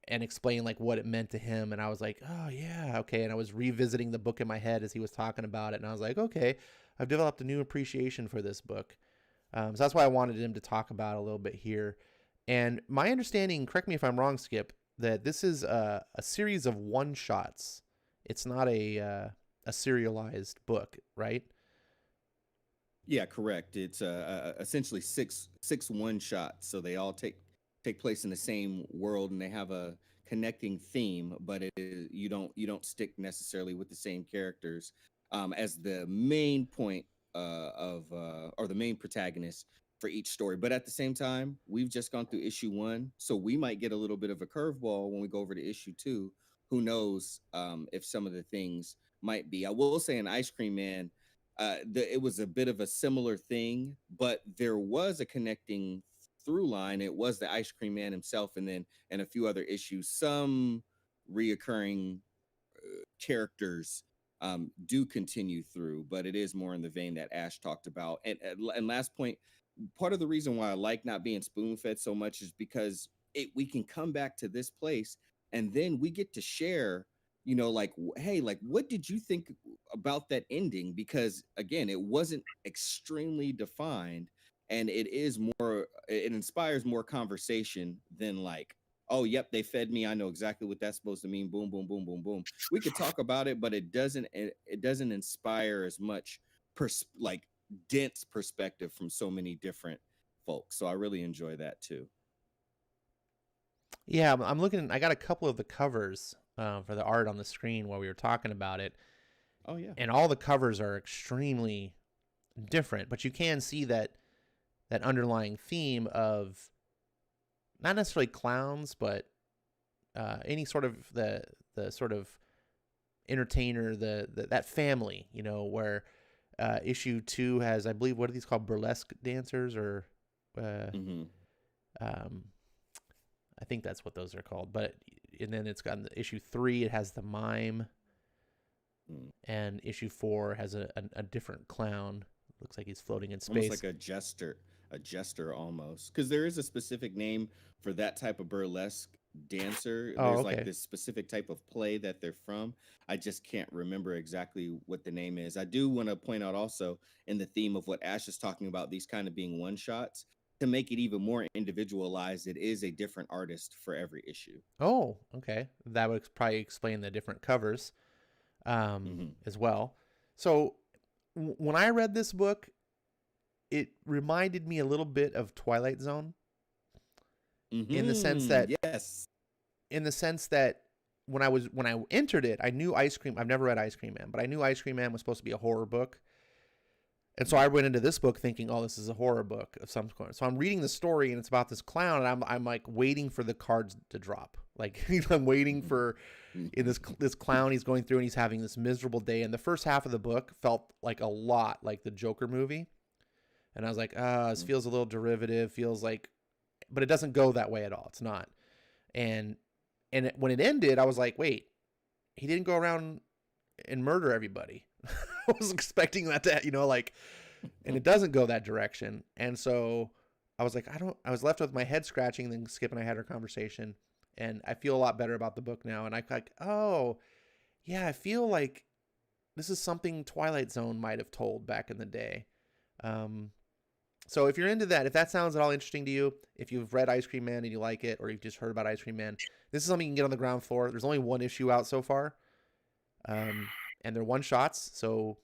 A: and explained like what it meant to him. And I was like, oh yeah, okay. And I was revisiting the book in my head as he was talking about it, and I was like, okay, I've developed a new appreciation for this book. So that's why I wanted him to talk about it a little bit here. And my understanding, correct me if I'm wrong, Skip, that this is a series of one shots. It's not a serialized book, right?
C: Yeah, correct. It's essentially six one shots, so they all take place in the same world, and they have a connecting theme, but you don't stick necessarily with the same characters as the main point or the main protagonist for each story. But at the same time, we've just gone through issue 1, so we might get a little bit of a curveball when we go over to issue 2. Who knows if some of the things might be. I will say in Ice Cream Man, it was a bit of a similar thing, but there was a connecting through line. It was the Ice Cream Man himself, and a few other issues. Some reoccurring characters do continue through, but it is more in the vein that Ash talked about. And last point, part of the reason why I like not being spoon fed so much is because we can come back to this place, and then we get to share, like, hey, like, what did you think about that ending? Because again, it wasn't extremely defined, and it inspires more conversation than like, oh, yep, they fed me, I know exactly what that's supposed to mean, boom, boom, boom, boom, boom. We could talk about it, but it doesn't inspire as much like dense perspective from so many different folks. So I really enjoy that too.
A: Yeah, I'm looking. I got a couple of the covers for the art on the screen while we were talking about it.
C: Oh yeah,
A: and all the covers are extremely different, but you can see that underlying theme of not necessarily clowns, but any sort of the sort of entertainer, that family, where issue 2 has, I believe, what are these called, burlesque dancers, or I think that's what those are called. But and then it's got issue 3. It has the mime, and issue 4 has a different clown. Looks like he's floating in space,
C: almost like a jester almost. Because there is a specific name for that type of burlesque dancer. There's like this specific type of play that they're from. I just can't remember exactly what the name is. I do want to point out also, in the theme of what Ash is talking about, these kind of being one shots, to make it even more individualized, it is a different artist for every issue.
A: Oh, okay. That would probably explain the different covers as well. So when I read this book, it reminded me a little bit of Twilight Zone. In the sense that, when I entered it, I knew I've never read Ice Cream Man, but I knew Ice Cream Man was supposed to be a horror book. And so I went into this book thinking, oh, this is a horror book of some sort. So I'm reading the story, and it's about this clown, and I'm like waiting for the cards to drop. Like, I'm waiting for this clown he's going through, and he's having this miserable day. And the first half of the book felt like a lot like the Joker movie. And I was like, this feels a little derivative, but it doesn't go that way at all. It's not. And when it ended, I was like, wait, he didn't go around and murder everybody. I was expecting that to, and it doesn't go that direction. And so I was like, I was left with my head scratching, and then Skip and I had our conversation, and I feel a lot better about the book now. And I like, oh yeah, I feel like this is something Twilight Zone might have told back in the day. So if you're into that, if that sounds at all interesting to you, if you've read Ice Cream Man and you like it, or you've just heard about Ice Cream Man, this is something you can get on the ground floor. There's only one issue out so far. And they're one shots, so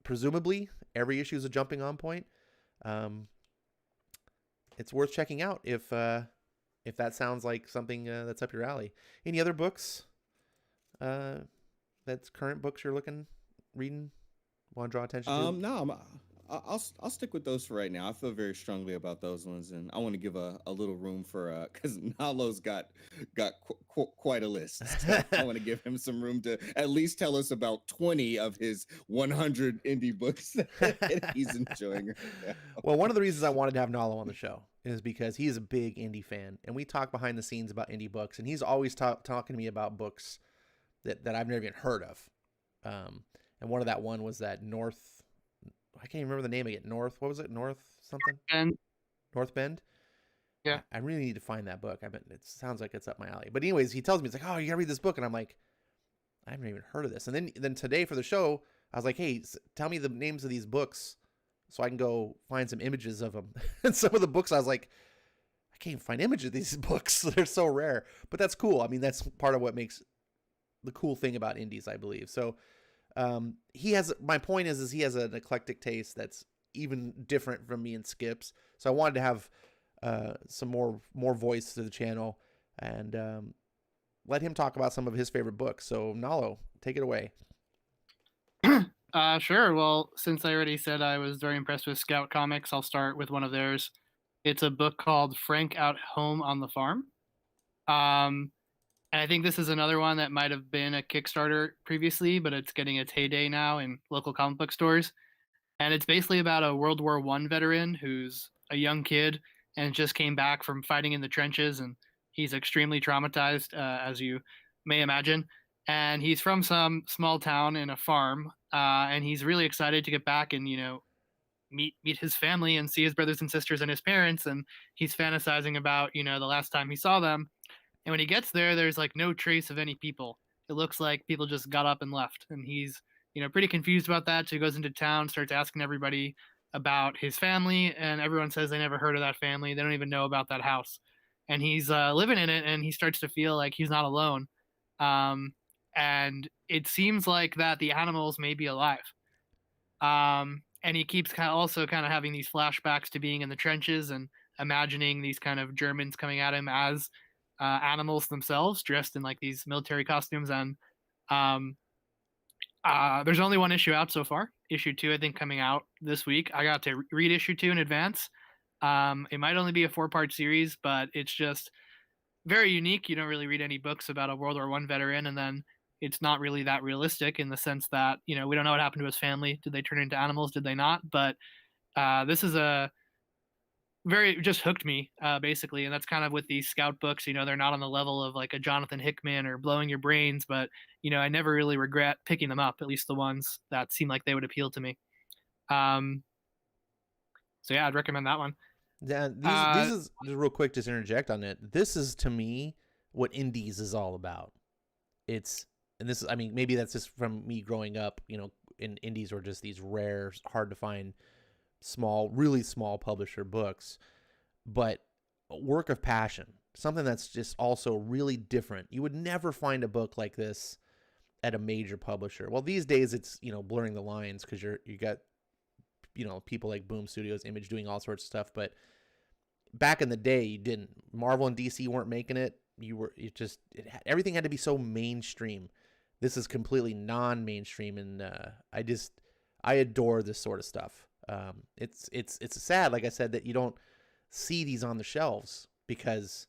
A: presumably every issue is a jumping on point. It's worth checking out if that sounds like something that's up your alley. Any other books? That's current books you're reading? Want to draw attention to?
C: No, I'll stick with those for right now. I feel very strongly about those ones, and I want to give a little room for because Nalo's got quite a list. So I want to give him some room to at least tell us about 20 of his 100 indie books that he's enjoying right now.
A: Well, one of the reasons I wanted to have Nalo on the show is because he is a big indie fan, and we talk behind the scenes about indie books, and he's always talking to me about books that I've never even heard of. And one of that one was that I can't even remember the name of it. What was it? North something? North Bend?
B: Yeah.
A: I really need to find that book. It sounds like it's up my alley. But anyways, he tells me, it's like, oh, you gotta read this book. And I'm like, I haven't even heard of this. And then today for the show, I was like, hey, tell me the names of these books so I can go find some images of them. And some of the books, I was like, I can't even find images of these books. They're so rare. But that's cool. I mean, that's part of what makes the cool thing about indies, I believe. So my point is he has an eclectic taste that's even different from me and Skip's. So I wanted to have some more voice to the channel and let him talk about some of his favorite books. So Nalo, take it away.
B: Sure. Well, since I already said I was very impressed with Scout Comics, I'll start with one of theirs. It's a book called Frank Out Home on the Farm. And I think this is another one that might have been a Kickstarter previously, but it's getting its heyday now in local comic book stores. And it's basically about a World War I veteran who's a young kid and just came back from fighting in the trenches. And he's extremely traumatized, as you may imagine. And he's from some small town in a farm. And he's really excited to get back and, meet his family and see his brothers and sisters and his parents. And he's fantasizing about, the last time he saw them. And when he gets there, there's like no trace of any people. It looks like people just got up and left. And he's, pretty confused about that. So he goes into town, starts asking everybody about his family. And everyone says they never heard of that family. They don't even know about that house. And he's living in it. And he starts to feel like he's not alone. And it seems like that the animals may be alive. And he keeps kind of having these flashbacks to being in the trenches and imagining these kind of Germans coming at him as animals themselves, dressed in like these military costumes. And there's only one issue out so far. Issue 2, I think, coming out this week. I got to read issue 2 in advance. It might only be a 4-part series, but it's just very unique. You don't really read any books about a World War I veteran, and then it's not really that realistic in the sense that, we don't know what happened to his family. Did they turn into animals? Did they not? But this is a very just hooked me, basically. And that's kind of with these scout books, they're not on the level of like a Jonathan Hickman or Blowing Your Brains, but I never really regret picking them up, at least the ones that seem like they would appeal to me. Um, so yeah, I'd recommend that one.
A: Yeah, these
B: Uh,
A: is just real quick, just interject on it. This is to me what indies is all about. It's and this is, I mean, maybe that's just from me growing up, in indies or just these rare, hard to find, small, really small publisher books, but a work of passion, something that's just also really different. You would never find a book like this at a major publisher. Well, these days it's, blurring the lines because you got, people like Boom Studios, Image doing all sorts of stuff, but back in the day, you didn't. Marvel and DC weren't making it. Everything had to be so mainstream. This is completely non-mainstream, and I adore this sort of stuff. It's sad, like I said, that you don't see these on the shelves because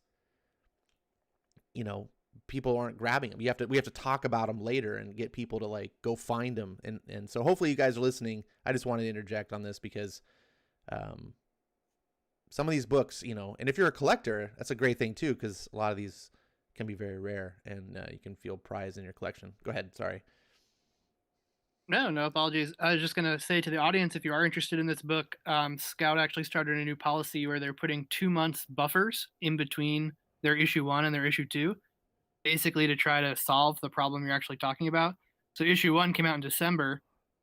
A: people aren't grabbing them. We have to talk about them later and get people to like go find them, and so hopefully you guys are listening. I just wanted to interject on this because some of these books, and if you're a collector, that's a great thing too, because a lot of these can be very rare, and you can feel prize in your collection. Go ahead. Sorry.
B: no apologies. I was just gonna say to the audience, if you are interested in this book, Scout actually started a new policy where they're putting 2 months buffers in between their issue 1 and their issue 2, basically to try to solve the problem you're actually talking about. So issue 1 came out in December,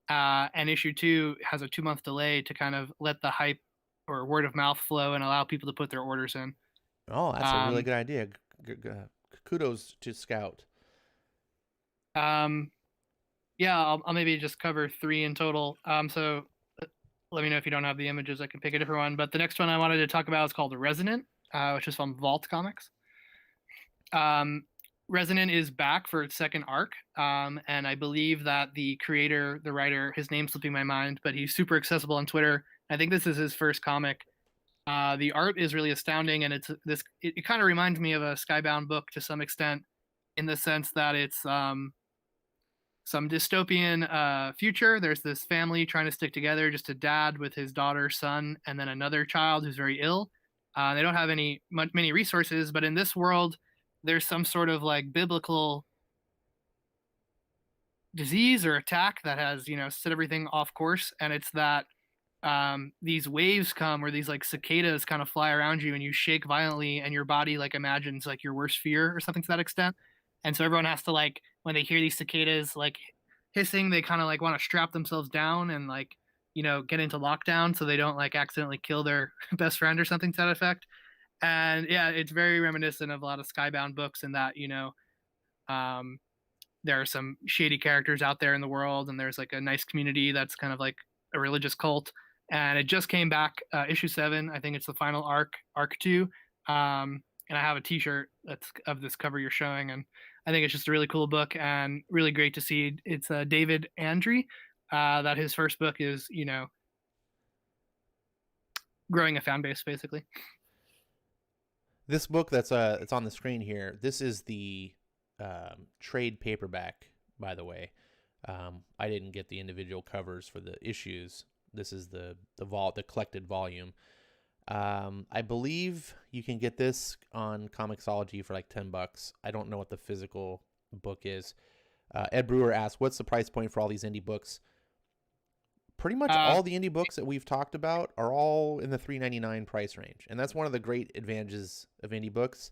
B: and issue 2 has a 2-month delay to kind of let the hype or word of mouth flow and allow people to put their orders in.
A: Oh, that's a really good idea. Kudos to Scout.
B: Yeah, I'll maybe just cover 3 in total. So let me know if you don't have the images. I can pick a different one. But the next one I wanted to talk about is called Resonant, which is from Vault Comics. Resonant is back for its second arc, and I believe that the creator, the writer, his name's slipping my mind, but he's super accessible on Twitter. I think this is his first comic. The art is really astounding, and it kind of reminds me of a Skybound book to some extent, in the sense that it's some dystopian future. There's this family trying to stick together, just a dad with his daughter, son, and then another child who's very ill. They don't have many resources, but in this world, there's some sort of like biblical disease or attack that has set everything off course, and it's that these waves come where these like cicadas kind of fly around you and you shake violently and your body like imagines like your worst fear or something to that extent. And so everyone has to, like, when they hear these cicadas like hissing, they kind of like want to strap themselves down and like get into lockdown so they don't like accidentally kill their best friend or something to that effect. And yeah, it's very reminiscent of a lot of Skybound books in that there are some shady characters out there in the world, and there's like a nice community that's kind of like a religious cult. And it just came back, issue 7. I think it's the final arc 2. And I have a T-shirt that's of this cover you're showing, and I think it's just a really cool book and really great to see. It's David Andre, that his first book is growing a fan base basically.
A: This book that's it's on the screen here. This is the trade paperback, by the way. I didn't get the individual covers for the issues. This is the collected volume. I believe you can get this on Comixology for like $10. I don't know what the physical book is. Ed Brewer asked, "What's the price point for all these indie books?" Pretty much all the indie books that we've talked about are all in the $3.99 price range, and that's one of the great advantages of indie books,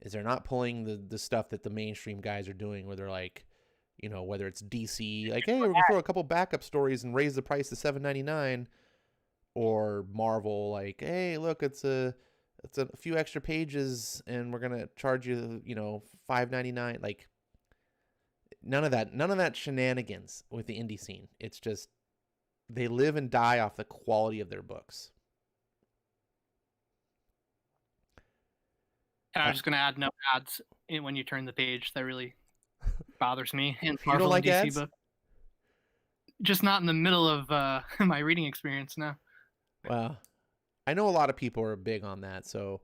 A: is they're not pulling the stuff that the mainstream guys are doing, where they're like, whether it's DC, like, hey, we're gonna throw a couple backup stories and raise the price to $7.99, or Marvel, like, hey, look, it's a few extra pages and we're gonna charge you, $5.99. Like, none of that shenanigans with the indie scene. It's just they live and die off the quality of their books.
B: And I'm just going to add no ads when you turn the page. That really bothers me in
A: You don't
B: Marvel
A: like
B: and DC
A: ads?
B: book. Just not in the middle of my reading experience, no.
A: Well, I know a lot of people are big on that, so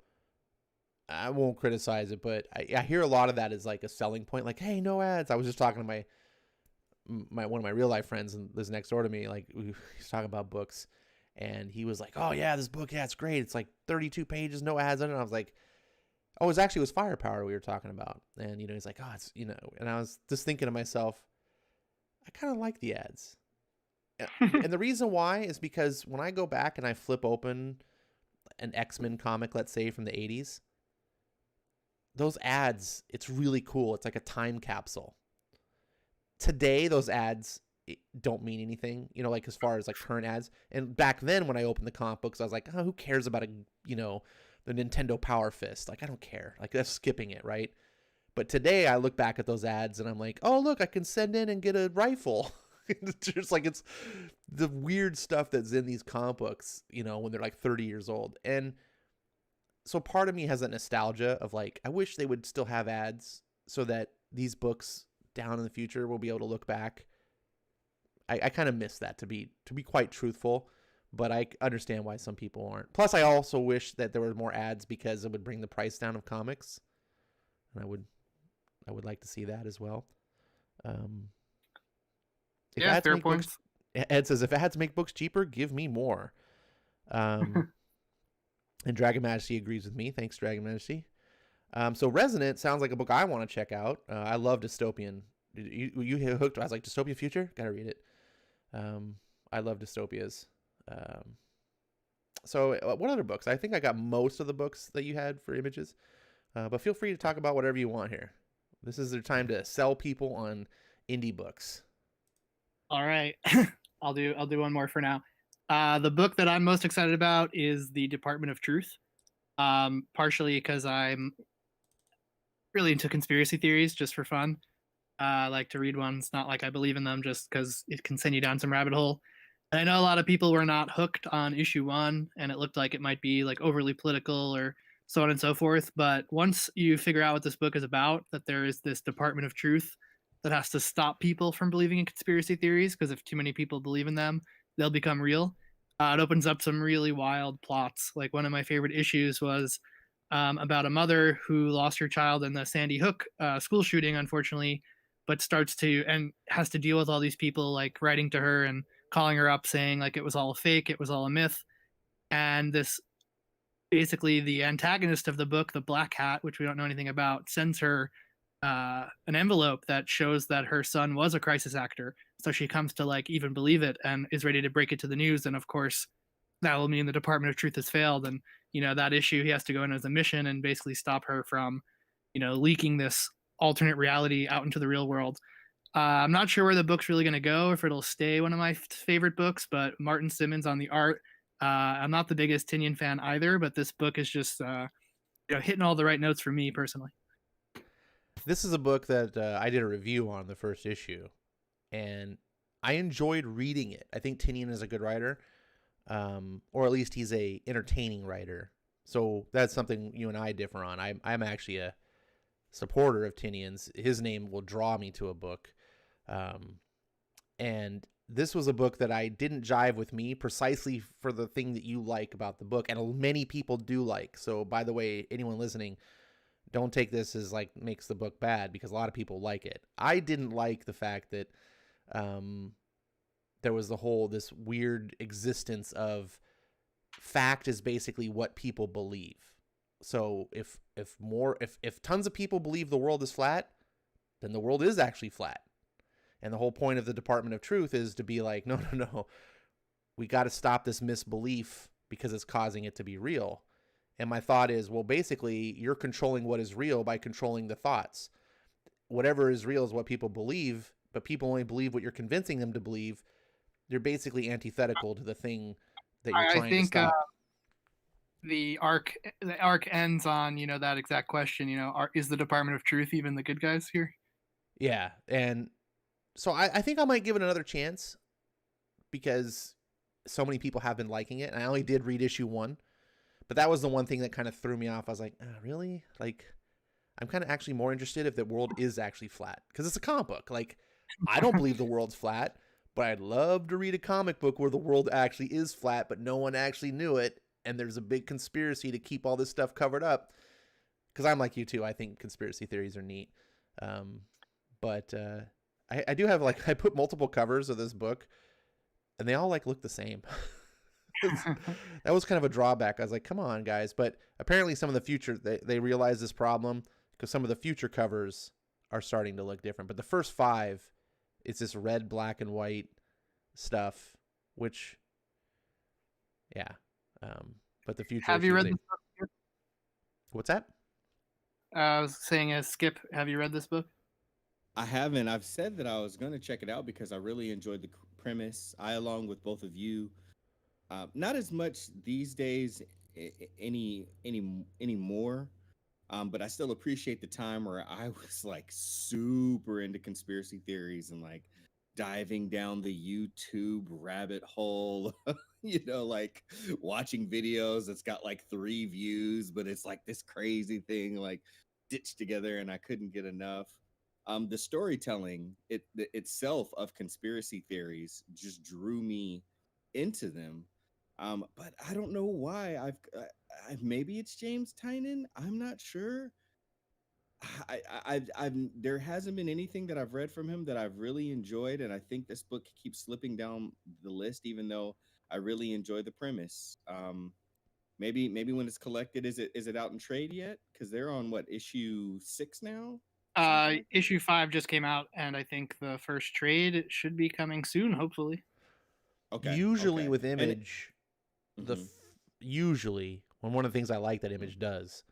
A: I won't criticize it, but I hear a lot of that is like a selling point. Like, hey, no ads. I was just talking to one of my real life friends and lives next door to me. Like, he's talking about books, And he was like, "Oh yeah, this book, yeah, it's great. It's like 32 pages, no ads on it." And I was like, "Oh, it was Firepower we were talking about." And he's like, "Oh, it's," and I was just thinking to myself, I kind of like the ads. And the reason why is because when I go back and I flip open an X-Men comic, let's say from the 80s, those ads, it's really cool. It's like a time capsule. Today, those ads don't mean anything, like as far as like current ads. And back then when I opened the comic books, I was like, oh, who cares about the Nintendo Power Fist? Like, I don't care. Like, that's skipping it, right? But today I look back at those ads and I'm like, oh, look, I can send in and get a rifle. It's just like, it's the weird stuff that's in these comic books, when they're like 30 years old. And so part of me has that nostalgia of like, I wish they would still have ads so that these books down in the future will be able to look back. I kind of miss that, to be quite truthful, but I understand why some people aren't. Plus, I also wish that there were more ads because it would bring the price down of comics, and I would like to see that as well.
B: Yeah, fair points.
A: Ed says, if ads make books cheaper, give me more. And Dragon Majesty agrees with me. Thanks, Dragon Majesty. So Resonant sounds like a book I want to check out. I love dystopian. You hooked? I was like, Dystopia Future? Gotta read it. I love dystopias. So what other books? I think I got most of the books that you had for images, but feel free to talk about whatever you want here. This is their time to sell people on indie books.
B: All right. I'll do one more for now. The book that I'm most excited about is The Department of Truth. Partially because I'm really into conspiracy theories just for fun. I like to read ones, not like I believe in them, just because it can send you down some rabbit hole. And I know a lot of people were not hooked on issue 1, and it looked like it might be like overly political or so on and so forth. But once you figure out what this book is about, that there is this Department of Truth that has to stop people from believing in conspiracy theories, because if too many people believe in them, they'll become real. It opens up some really wild plots. Like, one of my favorite issues was about a mother who lost her child in the Sandy Hook school shooting, unfortunately, but starts to and has to deal with all these people like writing to her and calling her up saying like it was all fake, it was all a myth. And this, basically the antagonist of the book, the Black Hat, which we don't know anything about, sends her an envelope that shows that her son was a crisis actor. So she comes to like even believe it and is ready to break it to the news. And of course, that will mean the Department of Truth has failed. And, that issue, he has to go in as a mission and basically stop her from, leaking this alternate reality out into the real world. I'm not sure where the book's really going to go, if it'll stay one of my favorite books, but Martin Simmons on the art. I'm not the biggest Tinian fan either, but this book is just, hitting all the right notes for me personally.
A: This is a book that I did a review on the first issue, and I enjoyed reading it. I think Tinian is a good writer, or at least he's a entertaining writer. So that's something you and I differ on. I'm actually a supporter of Tinian's. His name will draw me to a book. And this was a book that I didn't jive with me precisely for the thing that you like about the book, and many people do like. So by the way, anyone listening, don't take this as like makes the book bad, because a lot of people like it. I didn't like the fact that there was this weird existence of fact is basically what people believe. So if tons of people believe the world is flat, then the world is actually flat. And the whole point of the Department of Truth is to be like, no, we got to stop this misbelief because it's causing it to be real. And my thought is, well, basically, you're controlling what is real by controlling the thoughts. Whatever is real is what people believe, but people only believe what you're convincing them to believe. You're basically antithetical to the thing that you're trying to stop.
B: The arc ends on, that exact question, is the Department of Truth even the good guys here?
A: Yeah, and so I think I might give it another chance, because so many people have been liking it, and I only did read issue 1. But that was the one thing that kind of threw me off. I was like, really? Like, I'm kind of actually more interested if the world is actually flat, because it's a comic book. Like, I don't believe the world's flat, but I'd love to read a comic book where the world actually is flat, but no one actually knew it, and there's a big conspiracy to keep all this stuff covered up. Because I'm like you too. I think conspiracy theories are neat. But I do have, like, I put multiple covers of this book, and they all like look the same. That was kind of a drawback. I was like, come on, guys. But apparently some of the future, they realized this problem because some of the future covers are starting to look different. But the first 5, it's this red, black, and white stuff, which, yeah. But the future.
B: Have you read this book? Skip?
A: What's that?
B: I was saying, as Skip, have you read this book?
C: I haven't. I've said that I was going to check it out because I really enjoyed the premise. I, along with both of you, not as much these days anymore. But I still appreciate the time where I was like super into conspiracy theories and like diving down the YouTube rabbit hole, like watching videos that's got like 3 views, but it's like this crazy thing like stitched together, and I couldn't get enough. The storytelling itself of conspiracy theories just drew me into them. But I don't know why. Maybe it's James Tynion. I'm not sure. I've there hasn't been anything that I've read from him that I've really enjoyed, and I think this book keeps slipping down the list, even though I really enjoy the premise. Maybe when it's collected, is it out in trade yet? Because they're on what, issue 6 now?
B: Issue 5 just came out, and I think the first trade should be coming soon, hopefully.
C: Okay.
A: Usually with Image,
C: Mhm.
A: usually one of the things I like that Image does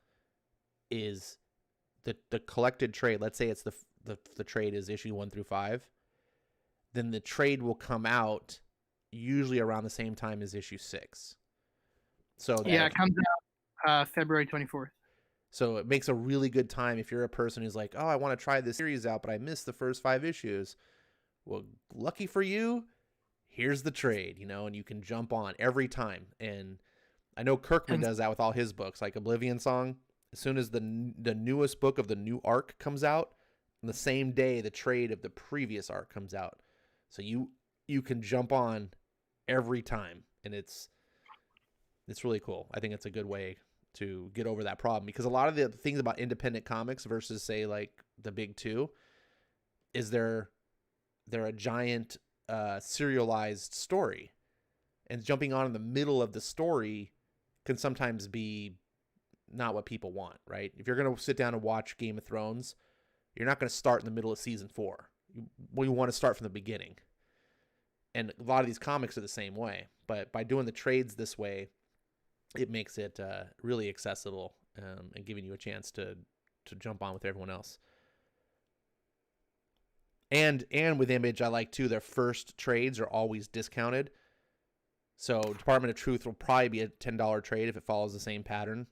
A: is the collected trade. Let's say it's the trade is issue 1 through 5, then the trade will come out usually around the same time as issue 6. So
B: yeah, it comes out February 24th.
A: So it makes a really good time if you're a person who's like, oh, I want to try this series out, but I missed the first 5 issues. Well, lucky for you, here's the trade, and you can jump on every time. And I know Kirkman does that with all his books, like Oblivion Song. As soon as the newest book of the new arc comes out, on the same day the trade of the previous arc comes out. So you can jump on every time, and it's really cool. I think it's a good way to get over that problem, because a lot of the things about independent comics versus, say, like the big 2 is they're a giant serialized story, and jumping on in the middle of the story can sometimes be not what people want, right? If you're going to sit down and watch Game of Thrones, you're not going to start in the middle of season 4. You want to start from the beginning. And a lot of these comics are the same way, but by doing the trades this way, it makes it really accessible, and giving you a chance to jump on with everyone else. And with Image, I like too, their first trades are always discounted. So Department of Truth will probably be a $10 trade if it follows the same pattern.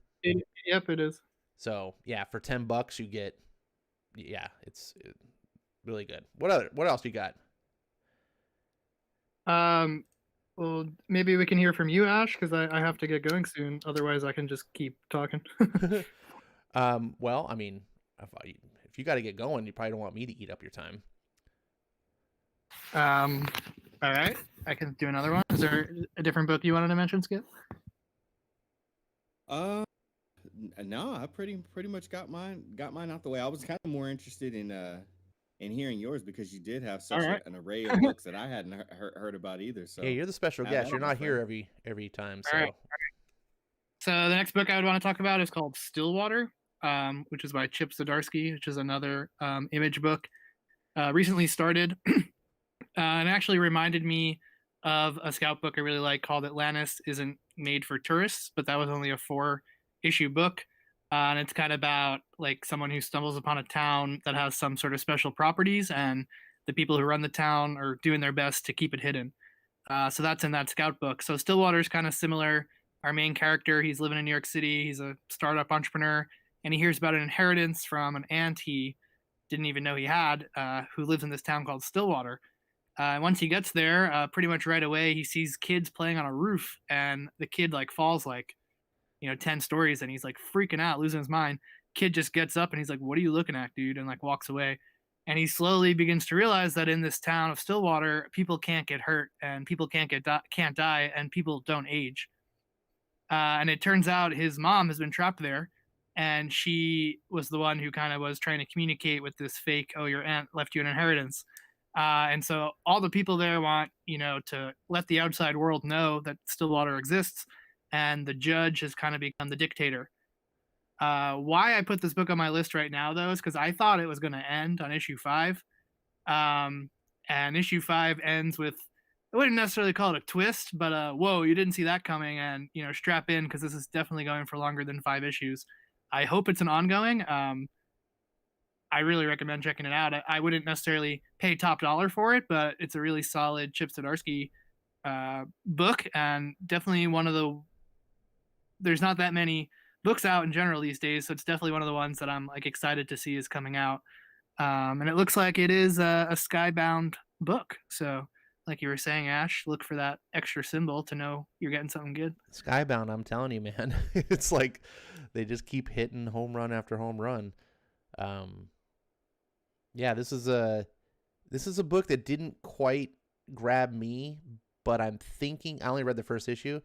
B: Yep, it is.
A: So yeah, for $10 you get, it's really good. What else you got?
B: Well, maybe we can hear from you, Ash, because I have to get going soon. Otherwise, I can just keep talking.
A: Well, I mean, if you got to get going, you probably don't want me to eat up your time.
B: All right, I can do another one. Is there a different book you wanted to mention, Skip?
C: No, I pretty much got mine out the way. I was kind of more interested in hearing yours, because you did have such an array of books that I hadn't heard about either. So
A: yeah, you're the special guest. You're not here every time. So.
B: All right. So the next book I would want to talk about is called Stillwater, which is by Chip Zdarsky, which is another Image book. Recently started, and actually reminded me of a Scout book I really like called Atlantis Isn't Made for Tourists, but that was only a 4-issue book. And it's kind of about like someone who stumbles upon a town that has some sort of special properties, and the people who run the town are doing their best to keep it hidden. So that's in that Scout book. So Stillwater is kind of similar. Our main character, he's living in New York City. He's a startup entrepreneur, and he hears about an inheritance from an aunt he didn't even know he had, who lives in this town called Stillwater. And once he gets there, pretty much right away, he sees kids playing on a roof, and the kid like falls like 10 stories, and he's like freaking out, losing his mind. Kid just gets up and he's like, "What are you looking at, dude?" and like walks away. And he slowly begins to realize that in this town of Stillwater, people can't get hurt, and people can't die, and people don't age. And it turns out his mom has been trapped there, and she was the one who kind of was trying to communicate with this fake, "Oh, your aunt left you an inheritance." And so all the people there want, to let the outside world know that Stillwater exists, and the judge has kind of become the dictator. Why I put this book on my list right now, though, is because I thought it was going to end on issue 5. And issue 5 ends with, I wouldn't necessarily call it a twist, but whoa, you didn't see that coming, and strap in because this is definitely going for longer than 5 issues. I hope it's an ongoing. I really recommend checking it out. I wouldn't necessarily pay top dollar for it, but it's a really solid Chip Zdarsky book, and definitely one of the. There's not that many books out in general these days, so it's definitely one of the ones that I'm like excited to see is coming out. And it looks like it is a skybound book. So, like you were saying, Ash, look for that extra symbol to know you're getting something good.
A: Skybound, I'm telling you, man. It's like they just keep hitting home run after home run. Yeah, this is a book that didn't quite grab me, but I'm thinking, I only read the first issue.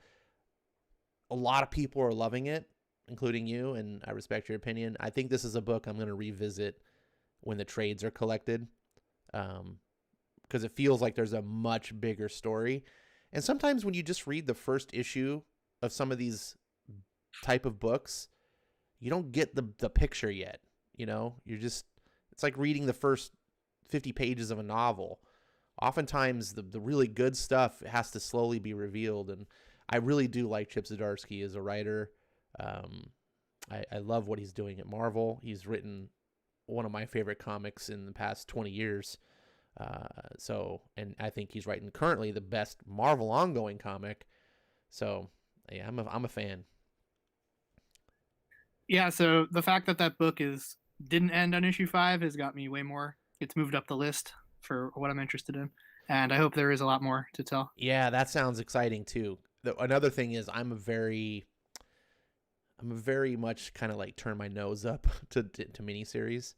A: A lot of people are loving it, including you, and I respect your opinion. I think this is a book I'm going to revisit when the trades are collected, because it feels like there's a much bigger story. And sometimes when you just read the first issue of some of these type of books, you don't get the picture yet. It's like reading the first 50 pages of a novel. Oftentimes the really good stuff has to slowly be revealed, and I really do like Chip Zdarsky as a writer. I love what he's doing at Marvel. He's written one of my favorite comics in the past 20 years. And I think he's writing currently the best Marvel ongoing comic. So yeah, I'm a fan.
B: Yeah. So the fact that book didn't end on issue 5 has got me way more. It's moved up the list for what I'm interested in, and I hope there is a lot more to tell.
A: Yeah, that sounds exciting too. Another thing is I'm a very much kind of like turn my nose up to miniseries.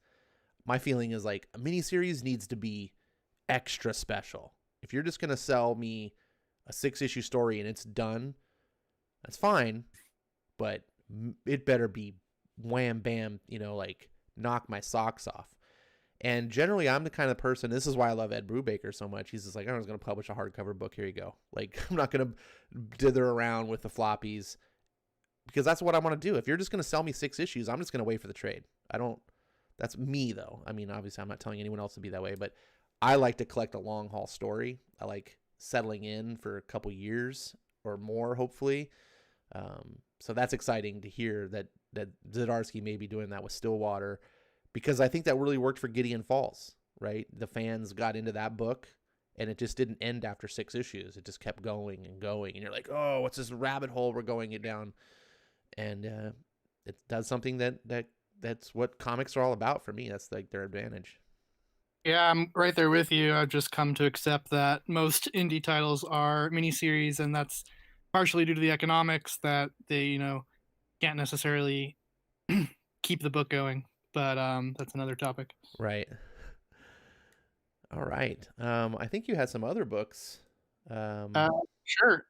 A: My feeling is like a miniseries needs to be extra special. If you're just going to sell me a 6-issue story and it's done, that's fine, but it better be wham bam, like knock my socks off. And generally I'm the kind of person, this is why I love Ed Brubaker so much. He's just like, I'm just going to publish a hardcover book. Here you go. Like, I'm not going to dither around with the floppies, because that's what I want to do. If you're just going to sell me 6 issues, I'm just going to wait for the trade. That's me though. I mean, obviously I'm not telling anyone else to be that way, but I like to collect a long haul story. I like settling in for a couple years or more, hopefully. So that's exciting to hear that Zdarsky may be doing that with Stillwater, because I think that really worked for Gideon Falls, right? The fans got into that book, and it just didn't end after 6 issues. It just kept going and going, and you're like, oh, what's this rabbit hole we're going it down? And it does something that's what comics are all about for me. That's like their advantage.
B: Yeah, I'm right there with you. I've just come to accept that most indie titles are miniseries, and that's partially due to the economics that they, can't necessarily keep the book going. But that's another topic.
A: Right. All right. I think you had some other books.
B: Sure.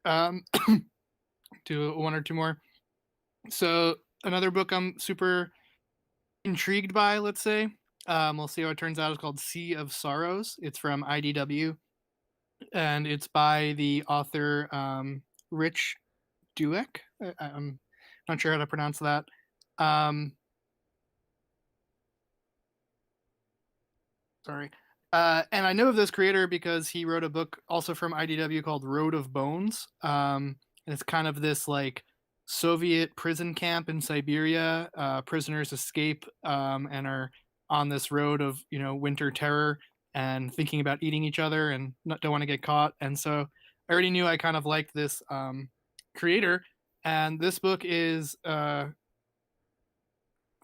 B: Do one or two more. So another book I'm super intrigued by, let's say. We'll see how it turns out. It's called Sea of Sorrows. It's from IDW, and it's by the author Rich Douek. I'm not sure how to pronounce that. Sorry. And I know of this creator because he wrote a book also from IDW called Road of Bones. And it's kind of this like Soviet prison camp in Siberia. Prisoners escape and are on this road of, winter terror and thinking about eating each other and don't want to get caught. And so I already knew I kind of liked this creator. And this book is,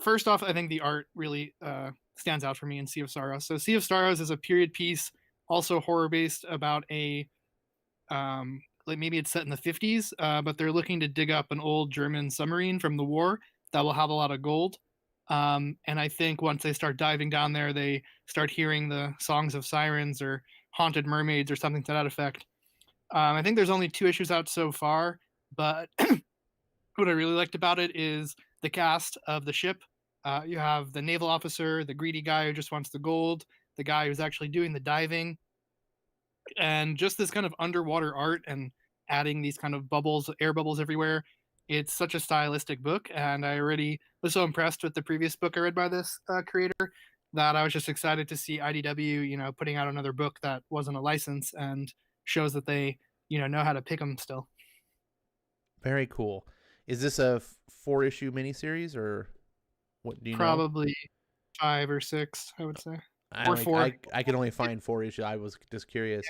B: first off, I think the art really stands out for me in Sea of Sorrows. So Sea of Sorrows is a period piece, also horror based, about a like maybe it's set in the 50s, but they're looking to dig up an old German submarine from the war that will have a lot of gold. And I think once they start diving down there, they start hearing the songs of sirens or haunted mermaids or something to that effect. I think there's only 2 issues out so far, but what I really liked about it is the cast of the ship. You have the naval officer, the greedy guy who just wants the gold, the guy who's actually doing the diving, and just this kind of underwater art and adding these kind of bubbles, air bubbles everywhere. It's such a stylistic book, and I already was so impressed with the previous book I read by this creator that I was just excited to see IDW, putting out another book that wasn't a license and shows that they, know how to pick them still.
A: Very cool. Is this a 4-issue miniseries, or what do you know?
B: Probably 5 or 6, I would say,
A: I
B: or
A: like
B: 4.
A: I could only find 4 issues. I was just curious.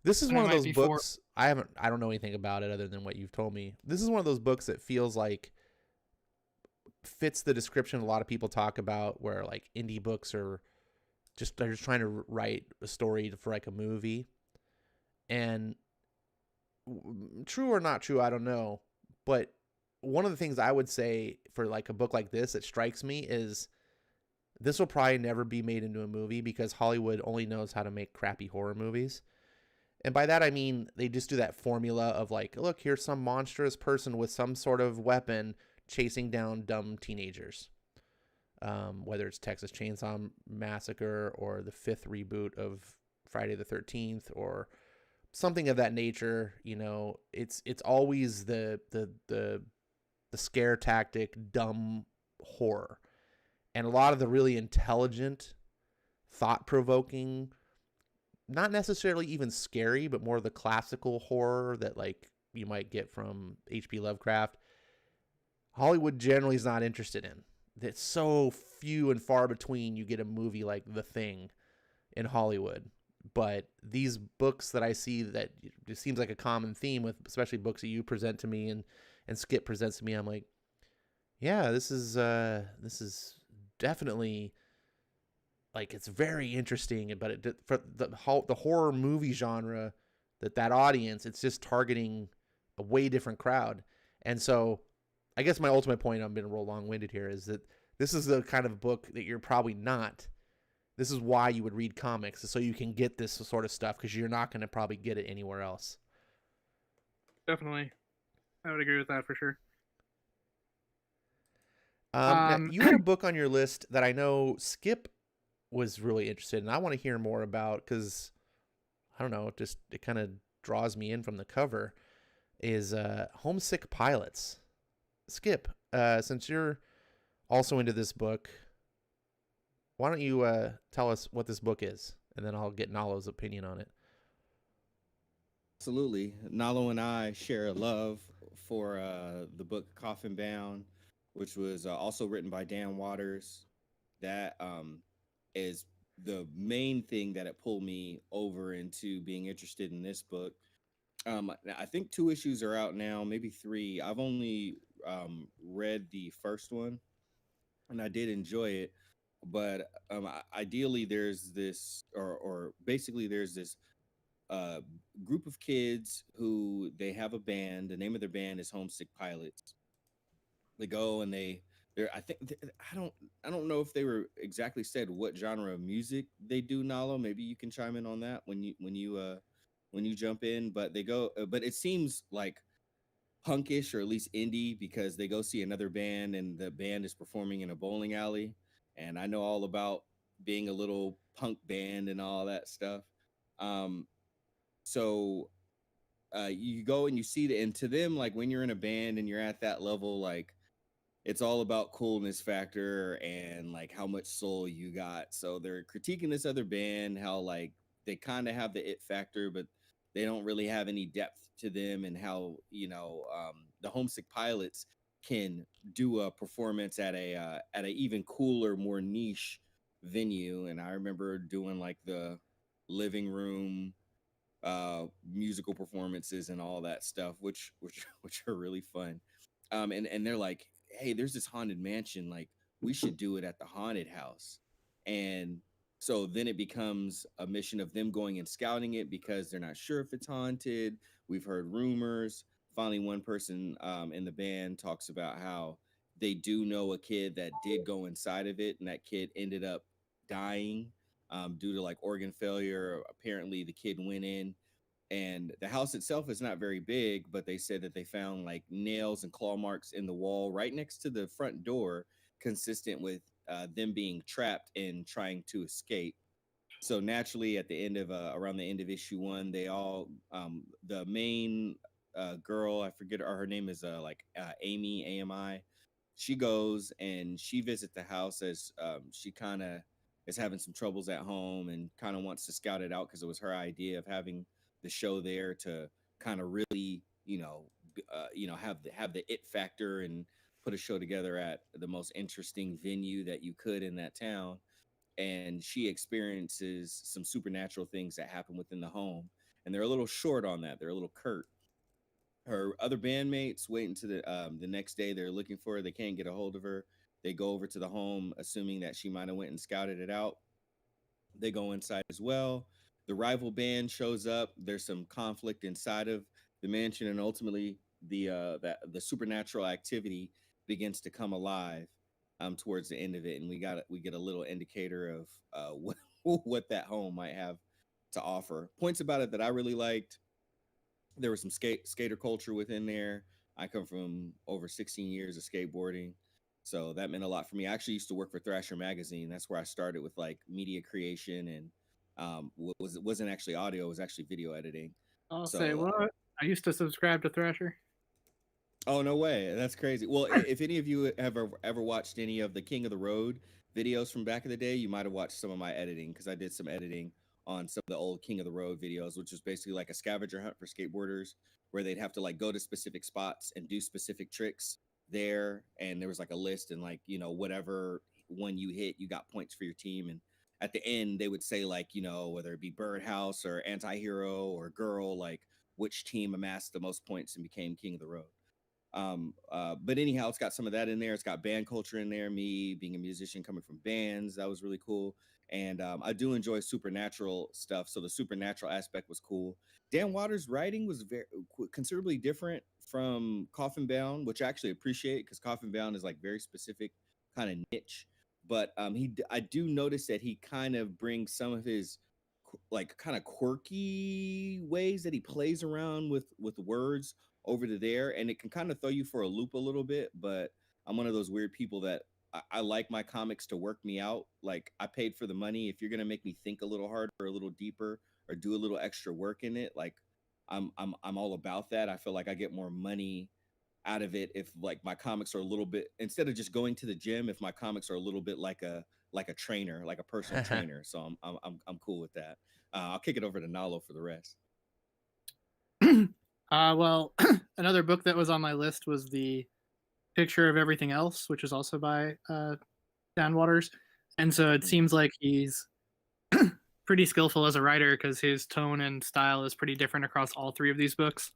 A: This is
B: And it
A: one of
B: might
A: those
B: be 4.
A: books I don't know anything about it other than what you've told me. This is one of those books that feels like fits the description a lot of people talk about, where like indie books are they're just trying to write a story for like a movie. And true or not true, I don't know. But one of the things I would say for like a book like this that strikes me is this will probably never be made into a movie because Hollywood only knows how to make crappy horror movies. And by that, I mean, they just do that formula of like, look, here's some monstrous person with some sort of weapon chasing down dumb teenagers. Whether it's Texas Chainsaw Massacre or the 5th reboot of Friday the 13th or something of that nature, it's always the scare tactic, dumb horror. And a lot of the really intelligent, thought-provoking, not necessarily even scary, but more the classical horror that like you might get from H.P. Lovecraft, Hollywood generally is not interested in. It's so few and far between you get a movie like The Thing in Hollywood. But these books that I see that it seems like a common theme with, especially books that you present to me and Skip presents to me, I'm like, yeah, this is definitely like, it's very interesting, but for the horror movie genre, that audience, it's just targeting a way different crowd. And so I guess my ultimate point, I'm being real long-winded here, is that this is the kind of book that you're probably not. This is why you would read comics, so you can get this sort of stuff, because you're not going to probably get it anywhere else.
B: Definitely. I would agree with that for sure.
A: Now, you had a book on your list that I know Skip was really interested in. I want to hear more about, because I don't know, it kind of draws me in from the cover, is Homesick Pilots. Skip, since you're also into this book, why don't you tell us what this book is, and then I'll get Nalo's opinion on it.
C: Absolutely. Nalo and I share a love for the book Coffin Bound, which was also written by Dan Waters. That is the main thing that it pulled me over into being interested in this book. I think 2 issues are out now, maybe 3. I've only read the first one, and I did enjoy it. But ideally, there's this, or basically, there's this uh, group of kids who they have a band. The name of their band is Homesick Pilots. They go and they're I think I don't know if they were exactly said what genre of music they do. Nalo, maybe you can chime in on that when you jump in. But they go, but it seems like punkish, or at least indie, because they go see another band and the band is performing in a bowling alley. And I know all about being a little punk band and all that stuff. Um, so you go and you see the, and to them, like when you're in a band and you're at that level, like it's all about coolness factor and like how much soul you got. So they're critiquing this other band, how like they kind of have the it factor, but they don't really have any depth to them, and how the Homesick Pilots can do a performance at a even cooler, more niche venue. And I remember doing like the living room musical performances and all that stuff, which are really fun. And they're like, hey, there's this haunted mansion, like we should do it at the haunted house. And so then it becomes a mission of them going and scouting it, because they're not sure if it's haunted. We've heard rumors. Finally, one person in the band talks about how they do know a kid that did go inside of it, and that kid ended up dying due to like organ failure. Apparently, the kid went in, and the house itself is not very big, but they said that they found like nails and claw marks in the wall right next to the front door, consistent with them being trapped and trying to escape. So naturally, at the end of around the end of issue 1, they all the main girl, I forget her name is Amy, AMI. She goes and she visits the house as she kind of is having some troubles at home and kind of wants to scout it out because it was her idea of having the show there to kind of really have the it factor and put a show together at the most interesting venue that you could in that town. And she experiences some supernatural things that happen within the home, and they're a little short on that. They're a little curt. Her other bandmates wait until the next day. They're looking for her. They can't get a hold of her. They go over to the home assuming that she might have went and scouted it out. They go inside as well. The rival band shows up. There's some conflict inside of the mansion, and ultimately the supernatural activity begins to come alive towards the end of it, and we get a little indicator of what that home might have to offer. Points about it that I really liked: there was some skater culture within there. I come from over 16 years of skateboarding, so that meant a lot for me. I actually used to work for Thrasher magazine. That's where I started with like media creation, and wasn't actually audio, it was actually video editing.
B: I'll say
C: So
B: what? I used to subscribe to Thrasher.
C: oh no way, that's crazy. Well, if any of you have ever watched any of the King of the Road videos from back in the day, you might have watched some of my editing, because I did some editing on some of the old King of the Road videos, which was basically like a scavenger hunt for skateboarders, where they'd have to like go to specific spots and do specific tricks there, and there was like a list, and like, whatever one you hit, you got points for your team. And at the end they would say, like, whether it be Birdhouse or Anti-Hero or Girl, like which team amassed the most points and became King of the Road. But anyhow, it's got some of that in there. It's got band culture in there, me being a musician coming from bands. That was really cool. And I do enjoy supernatural stuff, so the supernatural aspect was cool. Dan Waters' writing was very considerably different from Coffin Bound, which I actually appreciate, because Coffin Bound is like very specific kind of niche. But I do notice that he kind of brings some of his like kind of quirky ways that he plays around with words over to there, and it can kind of throw you for a loop a little bit. But I'm one of those weird people that I like my comics to work me out. Like, I paid for the money. If you're gonna make me think a little harder or a little deeper or do a little extra work in it, like I'm all about that. I feel like I get more money out of it if like my comics are a little bit, instead of just going to the gym, if my comics are a little bit like a trainer, like a personal trainer. So I'm cool with that. I'll kick it over to Nalo for the rest.
B: Well, another book that was on my list was The Picture of Everything Else, which is also by Dan Waters. And so it seems like he's pretty skillful as a writer, because his tone and style is pretty different across all three of these books.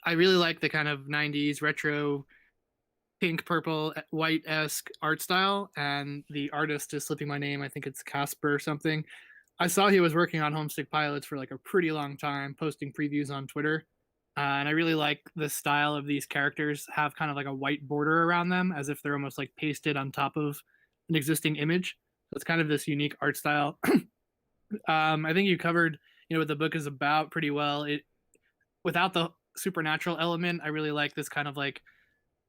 B: I really like the kind of 90s retro pink, purple, white-esque art style, and the artist is slipping my name. I think it's Casper or something. I saw he was working on Homestick Pilots for like a pretty long time, posting previews on Twitter. And I really like the style of these characters have kind of like a white border around them, as if they're almost like pasted on top of an existing image. So it's kind of this unique art style. I think you covered, what the book is about pretty well. It, without the supernatural element, I really like this kind of like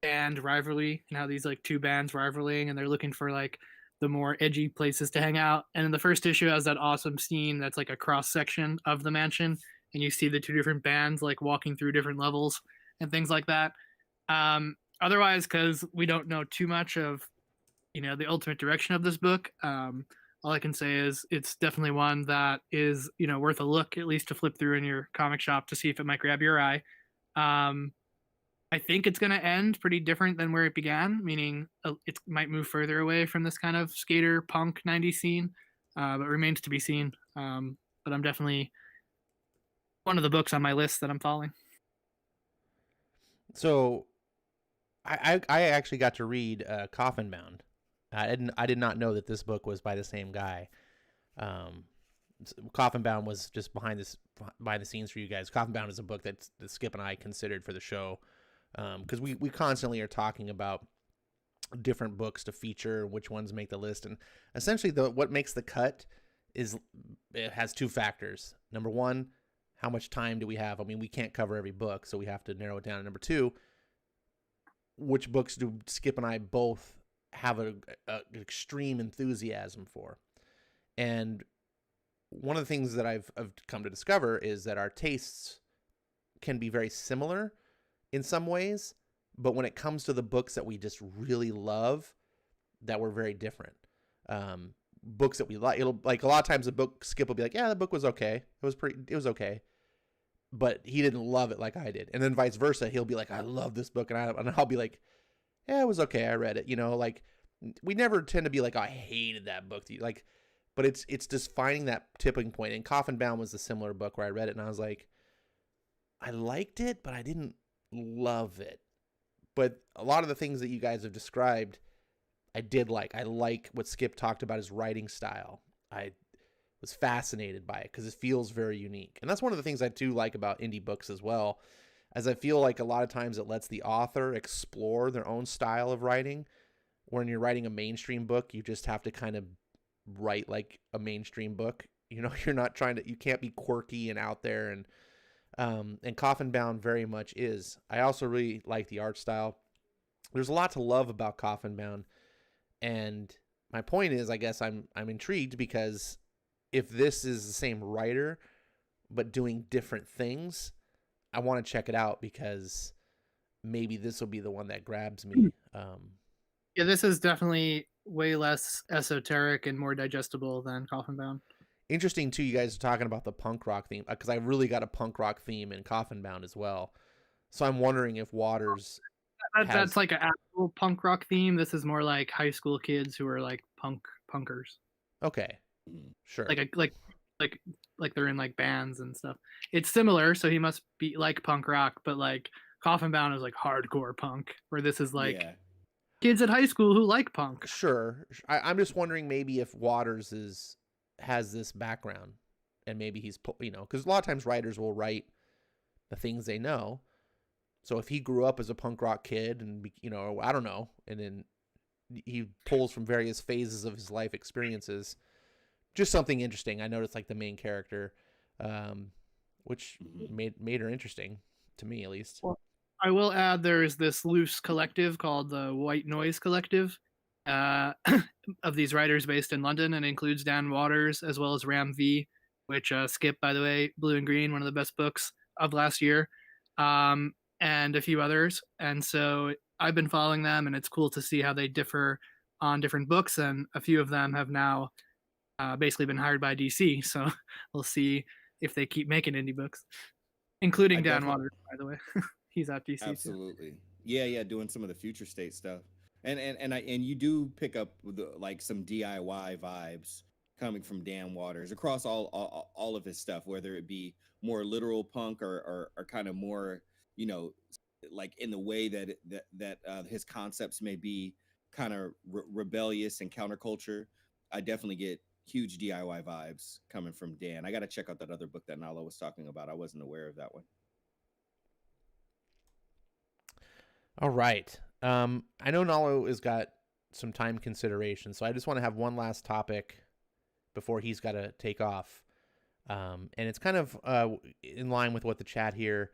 B: band rivalry, and how these like two bands rivaling, and they're looking for like the more edgy places to hang out. And in the first issue has that awesome scene that's like a cross section of the mansion, and you see the two different bands like walking through different levels and things like that. Otherwise, because we don't know too much of the ultimate direction of this book, all I can say is it's definitely one that is worth a look, at least to flip through in your comic shop to see if it might grab your eye. I think it's going to end pretty different than where it began, meaning it might move further away from this kind of skater punk 90s scene, but remains to be seen. But I'm definitely one of the books on my list that I'm following.
A: So I actually got to read Coffin Bound. I did not know that this book was by the same guy. Coffin Bound was just behind the scenes for you guys. Coffin Bound is a book that Skip and I considered for the show, because we constantly are talking about different books to feature, which ones make the list, and essentially what makes the cut is it has two factors. Number one, how much time do we have? I mean, we can't cover every book, so we have to narrow it down. And number two, which books do Skip and I both have an extreme enthusiasm for? And one of the things that I've come to discover is that our tastes can be very similar in some ways, but when it comes to the books that we just really love, that we're very different. Books that we like, it'll like a lot of times the book Skip will be like, yeah, the book was okay. It was okay. But he didn't love it like I did. And then vice versa. He'll be like, I love this book. And I'll be like, yeah, it was okay. I read it. You know, like we never tend to be like, oh, I hated that book. Like, but it's just finding that tipping point. And Coffin Bound was a similar book where I read it and I was like, I liked it, but I didn't love it. But a lot of the things that you guys have described, I did like. I like what Skip talked about, his writing style. I was fascinated by it because it feels very unique. And that's one of the things I do like about indie books as well, as I feel like a lot of times it lets the author explore their own style of writing. When you're writing a mainstream book, you just have to kind of write like a mainstream book. You know, you can't be quirky and out there. And Coffin Bound very much is. I also really like the art style. There's a lot to love about Coffin Bound. And my point is, I guess I'm intrigued because if this is the same writer but doing different things, I want to check it out because maybe this will be the one that grabs me.
B: Yeah, this is definitely way less esoteric and more digestible than Coffin Bound.
A: Interesting too, you guys are talking about the punk rock theme because I really got a punk rock theme in Coffin Bound as well. So I'm wondering if Waters
B: that's like an actual punk rock theme. This is more like high school kids who are like punkers.
A: Okay, sure.
B: Like they're in like bands and stuff. It's similar, so he must be like punk rock, but like Coffin Bound is like hardcore punk, where this is like kids at high school who like punk.
A: Sure. I'm just wondering maybe if Waters has this background and maybe he's, you know, because a lot of times writers will write the things they know. So if he grew up as a punk rock kid and, you know, I don't know, and then he pulls from various phases of his life experiences, just something interesting. I noticed like the main character, which made her interesting to me, at least.
B: Well, I will add there's this loose collective called the White Noise Collective of these writers based in London, and includes Dan Waters as well as Ram V, which Skip, by the way, Blue and Green, one of the best books of last year, and a few others. And so I've been following them, and it's cool to see how they differ on different books. And a few of them have now basically been hired by DC. So we'll see if they keep making indie books, including Dan Waters, by the way. He's at DC.
C: Absolutely. Too. Yeah, doing some of the future state stuff. And you do pick up like some DIY vibes coming from Dan Waters across all of his stuff, whether it be more literal punk or kind of more, you know, like in the way that his concepts may be kind of rebellious and counterculture. I definitely get huge DIY vibes coming from Dan. I got to check out that other book that Nala was talking about. I wasn't aware of that one.
A: All right. I know Nalo has got some time consideration, so I just want to have one last topic before he's got to take off. And it's kind of in line with what the chat here,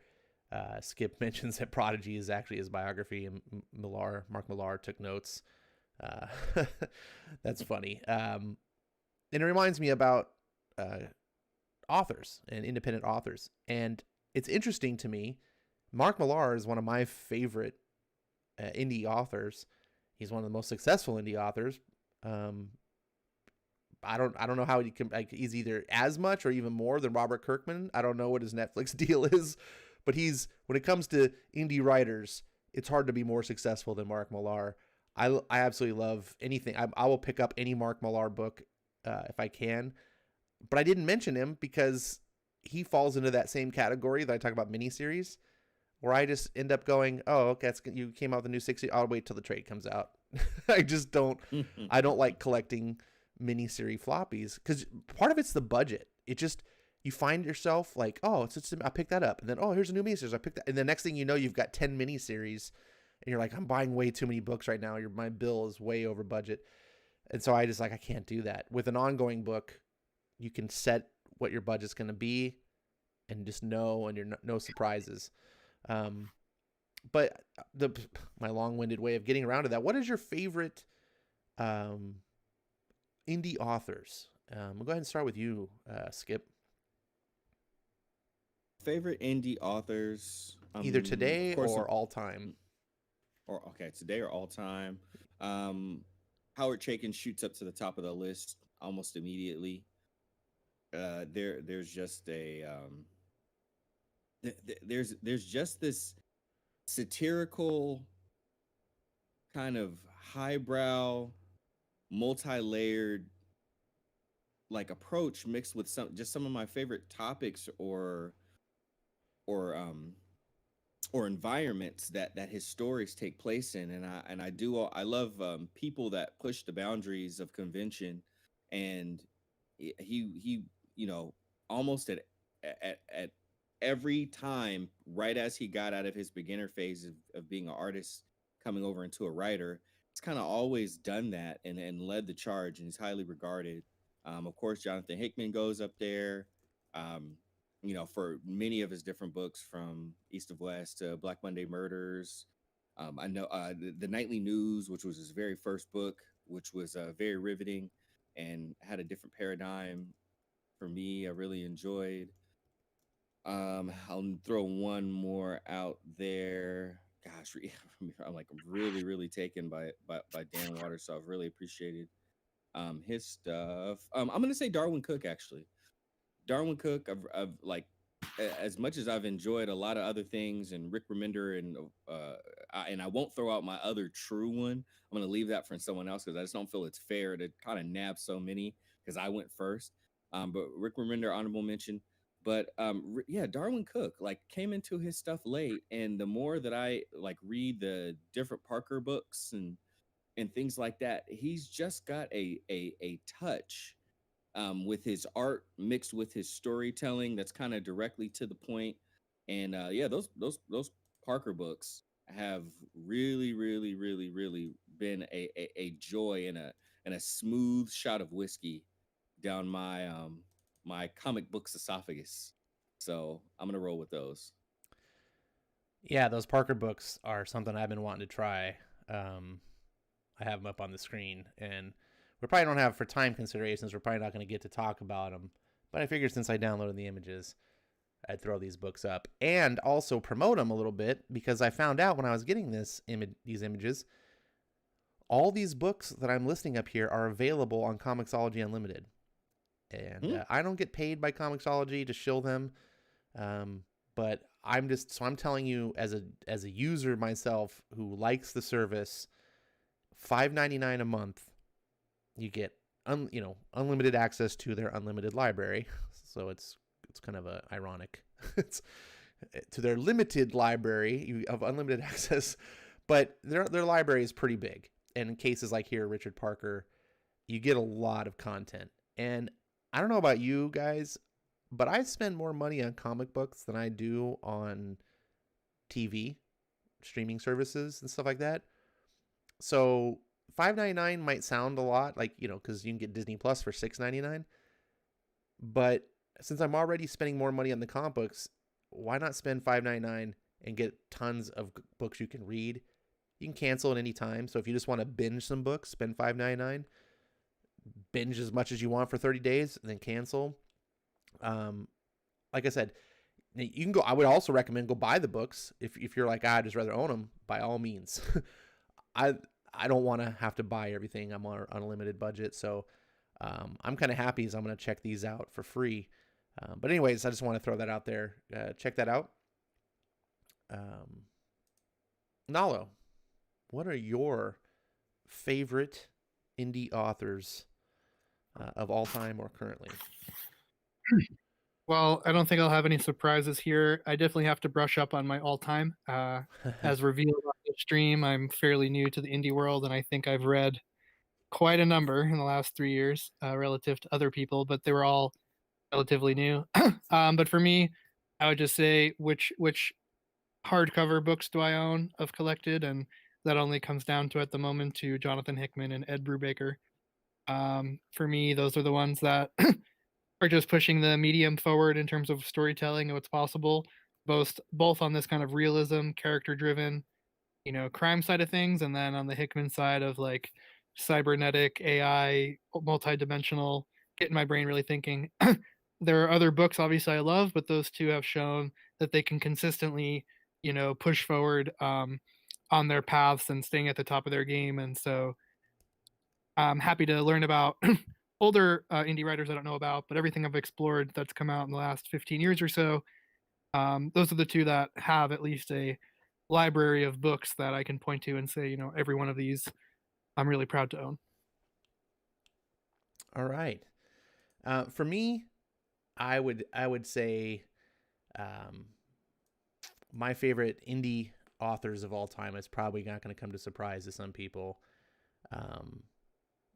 A: Skip mentions that Prodigy is actually his biography, and Mark Millar took notes. That's funny. And it reminds me about authors and independent authors. And it's interesting to me. Mark Millar is one of my favorite indie authors. He's one of the most successful indie authors. I don't know how he can, like, he's either as much or even more than Robert Kirkman. I don't know what his Netflix deal is, but when it comes to indie writers, it's hard to be more successful than Mark Millar. I absolutely love anything. I will pick up any Mark Millar book if I can, but I didn't mention him because he falls into that same category that I talk about miniseries, where I just end up going, oh, okay, you came out with a new 60. I'll wait till the trade comes out. I just don't. I don't like collecting miniseries floppies because part of it's the budget. It just, you find yourself like, oh, I picked that up, and then, oh, here's a new miniseries. I picked that, and the next thing you know, you've got 10 miniseries, and you're like, I'm buying way too many books right now. My bill is way over budget, and so I just I can't do that. With an ongoing book, you can set what your budget's going to be, and just know, and you're no surprises. But my long-winded way of getting around to that, what is your favorite indie authors? We'll go ahead and start with you, Skip.
C: Favorite indie authors,
A: Either
C: of
A: today
C: course,
A: or all time.
C: or okay, today or all time. Um, Howard Chaykin shoots up to the top of the list almost immediately. There's just a there's just this satirical kind of highbrow, multi-layered like approach mixed with some of my favorite topics or um or environments that his stories take place in, and I love people that push the boundaries of convention, and he you know almost at every time, right as he got out of his beginner phase of being an artist coming over into a writer, it's kind of always done that and led the charge, and he's highly regarded. Of course, Jonathan Hickman goes up there. um, for many of his different books, from East of West to Black Monday Murders. I know the Nightly News, which was his very first book, which was very riveting and had a different paradigm for me. I really enjoyed. I'll throw one more out there. Gosh, I'm like really, really taken by Dan Waters, so I've really appreciated his stuff. I'm gonna say Darwin Cook, actually. Darwin Cook, I've like, as much as I've enjoyed a lot of other things, and Rick Remender, and I won't throw out my other true one. I'm gonna leave that for someone else because I just don't feel it's fair to kind of nab so many because I went first. But Rick Remender, honorable mention. But yeah, Darwin Cook like came into his stuff late, and the more that I like read the different Parker books and things like that, he's just got a touch with his art mixed with his storytelling that's kind of directly to the point. And yeah, those Parker books have really, really, really, really been a joy and a smooth shot of whiskey down my comic books esophagus. So I'm gonna roll with those.
A: Yeah, those Parker books are something I've been wanting to try. I have them up on the screen, and we probably don't have, for time considerations, we're probably not going to get to talk about them. But I figured since I downloaded the images, I'd throw these books up and also promote them a little bit, because I found out when I was getting these images, all these books that I'm listing up here are available on Comixology Unlimited. And I don't get paid by Comixology to shill them, but I'm telling you, as a user myself who likes the service, $5.99 a month, you get unlimited access to their unlimited library. So it's kind of ironic. It's to their limited library you have unlimited access, but their library is pretty big. And in cases like here, Richard Parker, you get a lot of content. And I don't know about you guys, but I spend more money on comic books than I do on TV, streaming services, and stuff like that. So $5.99 might sound a lot, like, because you can get Disney Plus for $6.99. But since I'm already spending more money on the comic books, why not spend $5.99 and get tons of books you can read? You can cancel at any time. So if you just want to binge some books, spend $5.99. Binge as much as you want for 30 days, and then cancel. Like I said, you can go. I would also recommend go buy the books if you're like, I'd just rather own them. By all means. I don't want to have to buy everything. I'm on a limited budget, so I'm kind of happy as I'm going to check these out for free. But anyways, I just want to throw that out there. Check that out. Nalo, what are your favorite indie authors of all time or currently?
B: Well, I don't think I'll have any surprises here. I definitely have to brush up on my all-time. As revealed on the stream, I'm fairly new to the indie world, and I think I've read quite a number in the last 3 years relative to other people, but they were all relatively new. But for me, I would just say which hardcover books do I own of collected, and that only comes down to, at the moment, to Jonathan Hickman and Ed Brubaker. For me, those are the ones that are just pushing the medium forward in terms of storytelling and what's possible, both on this kind of realism, character driven, crime side of things, and then on the Hickman side of like cybernetic AI, multidimensional getting my brain really thinking. There are other books, obviously, I love, but those two have shown that they can consistently, push forward on their paths and staying at the top of their game. And so I'm happy to learn about older indie writers I don't know about, but everything I've explored that's come out in the last 15 years or so, those are the two that have at least a library of books that I can point to and say, every one of these I'm really proud to own.
A: All right. For me, I would say my favorite indie authors of all time is probably not going to come to surprise to some people.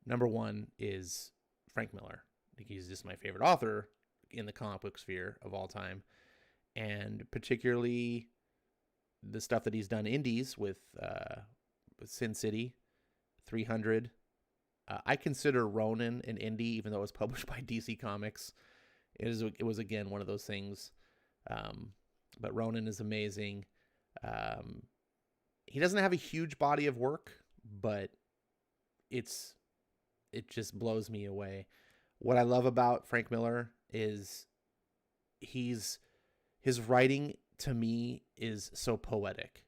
A: Number one is Frank Miller. I think he's just my favorite author in the comic book sphere of all time, and particularly the stuff that he's done indies with Sin City, 300. I consider Ronin an indie, even though it was published by DC Comics. It was again one of those things. But Ronin is amazing. He doesn't have a huge body of work, but it just blows me away. What I love about Frank Miller is his writing to me is so poetic.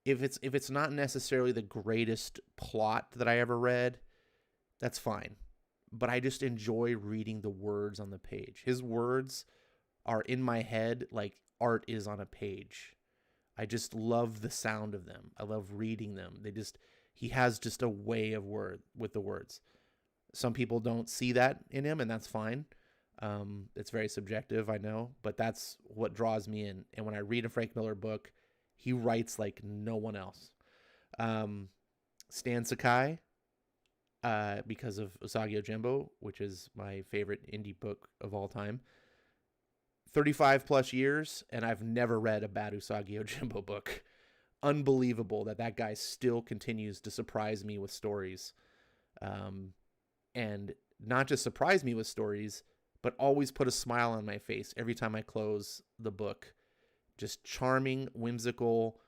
A: If it's not necessarily the greatest plot that I ever read, that's fine. But I just enjoy reading the words on the page. His words are in my head like art is on a page. I just love the sound of them. I love reading them. He has just a way of with the words. Some people don't see that in him, and that's fine. It's very subjective, I know, but that's what draws me in. And when I read a Frank Miller book, he writes like no one else. Stan Sakai, because of Usagi Ojimbo, which is my favorite indie book of all time. 35 plus years, and I've never read a bad Usagi Ojimbo book. Unbelievable that guy still continues to surprise me with stories. And not just surprise me with stories, but always put a smile on my face every time I close the book. Just charming, whimsical,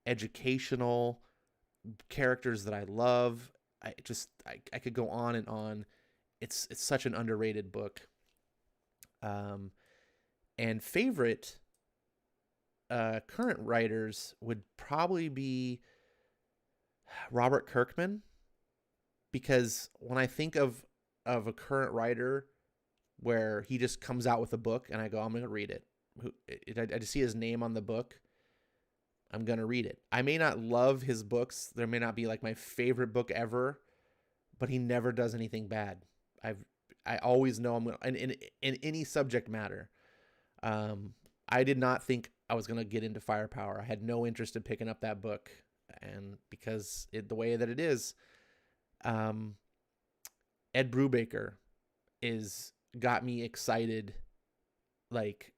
A: educational characters that I love. I could go on and on. It's such an underrated book. And favorite current writers would probably be Robert Kirkman, because when I think of a current writer where he just comes out with a book and I go, I'm going to read it. I just see his name on the book. I'm going to read it. I may not love his books. There may not be like my favorite book ever, but he never does anything bad. I always know I'm going to, in any subject matter. I did not think I was going to get into Firepower. I had no interest in picking up that book. And because the way that it is, Ed Brubaker got me excited like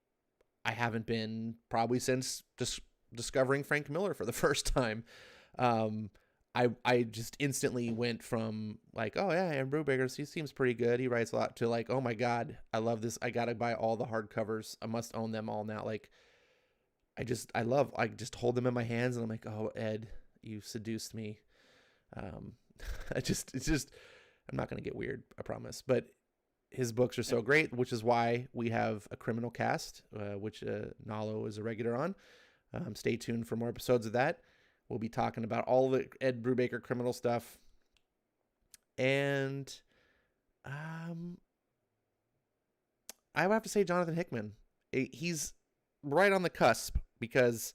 A: I haven't been probably since just discovering Frank Miller for the first time. I just instantly went from like, oh yeah, Ed Brubaker, he seems pretty good, he writes a lot, to like, oh my god, I love this. I gotta buy all the hardcovers. I must own them all now. Like I just hold them in my hands and I'm like, oh Ed, you seduced me. It's just I'm not gonna get weird, I promise. But his books are so great, which is why we have a Criminal Cast, which Nalo is a regular on. Stay tuned for more episodes of that. We'll be talking about all the Ed Brubaker criminal stuff. And I would have to say Jonathan Hickman. He's right on the cusp because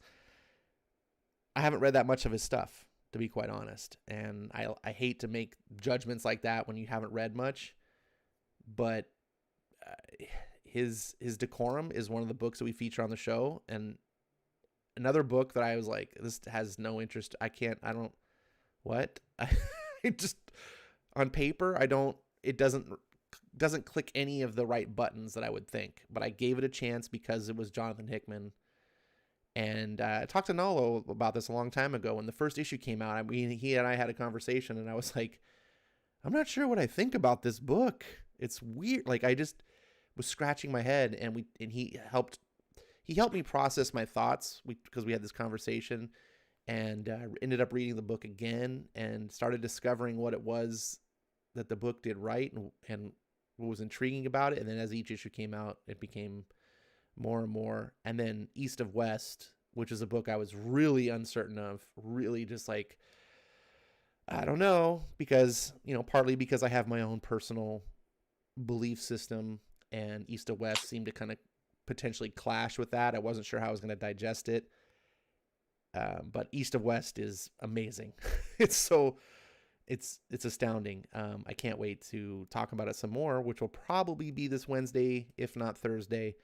A: I haven't read that much of his stuff, to be quite honest. And I hate to make judgments like that when you haven't read much. But his DECORUM is one of the books that we feature on the show. And another book that I was like, this has no interest. I just, on paper, it doesn't click any of the right buttons that I would think, but I gave it a chance because it was Jonathan Hickman. And I talked to Nolo about this a long time ago when the first issue came out. I mean, he and I had a conversation and I was like, I'm not sure what I think about this book. It's weird. Like I just was scratching my head, and he helped me process my thoughts because we had this conversation, and ended up reading the book again and started discovering what it was that the book did right and what was intriguing about it. And then as each issue came out, it became more and more. And then East of West, which is a book I was really uncertain of, really just like, I don't know, because, partly because I have my own personal belief system, and East of West seemed to kind of potentially clash with that. I wasn't sure how I was going to digest it. But East of West is amazing. It's astounding. I can't wait to talk about it some more, which will probably be this Wednesday, if not Thursday.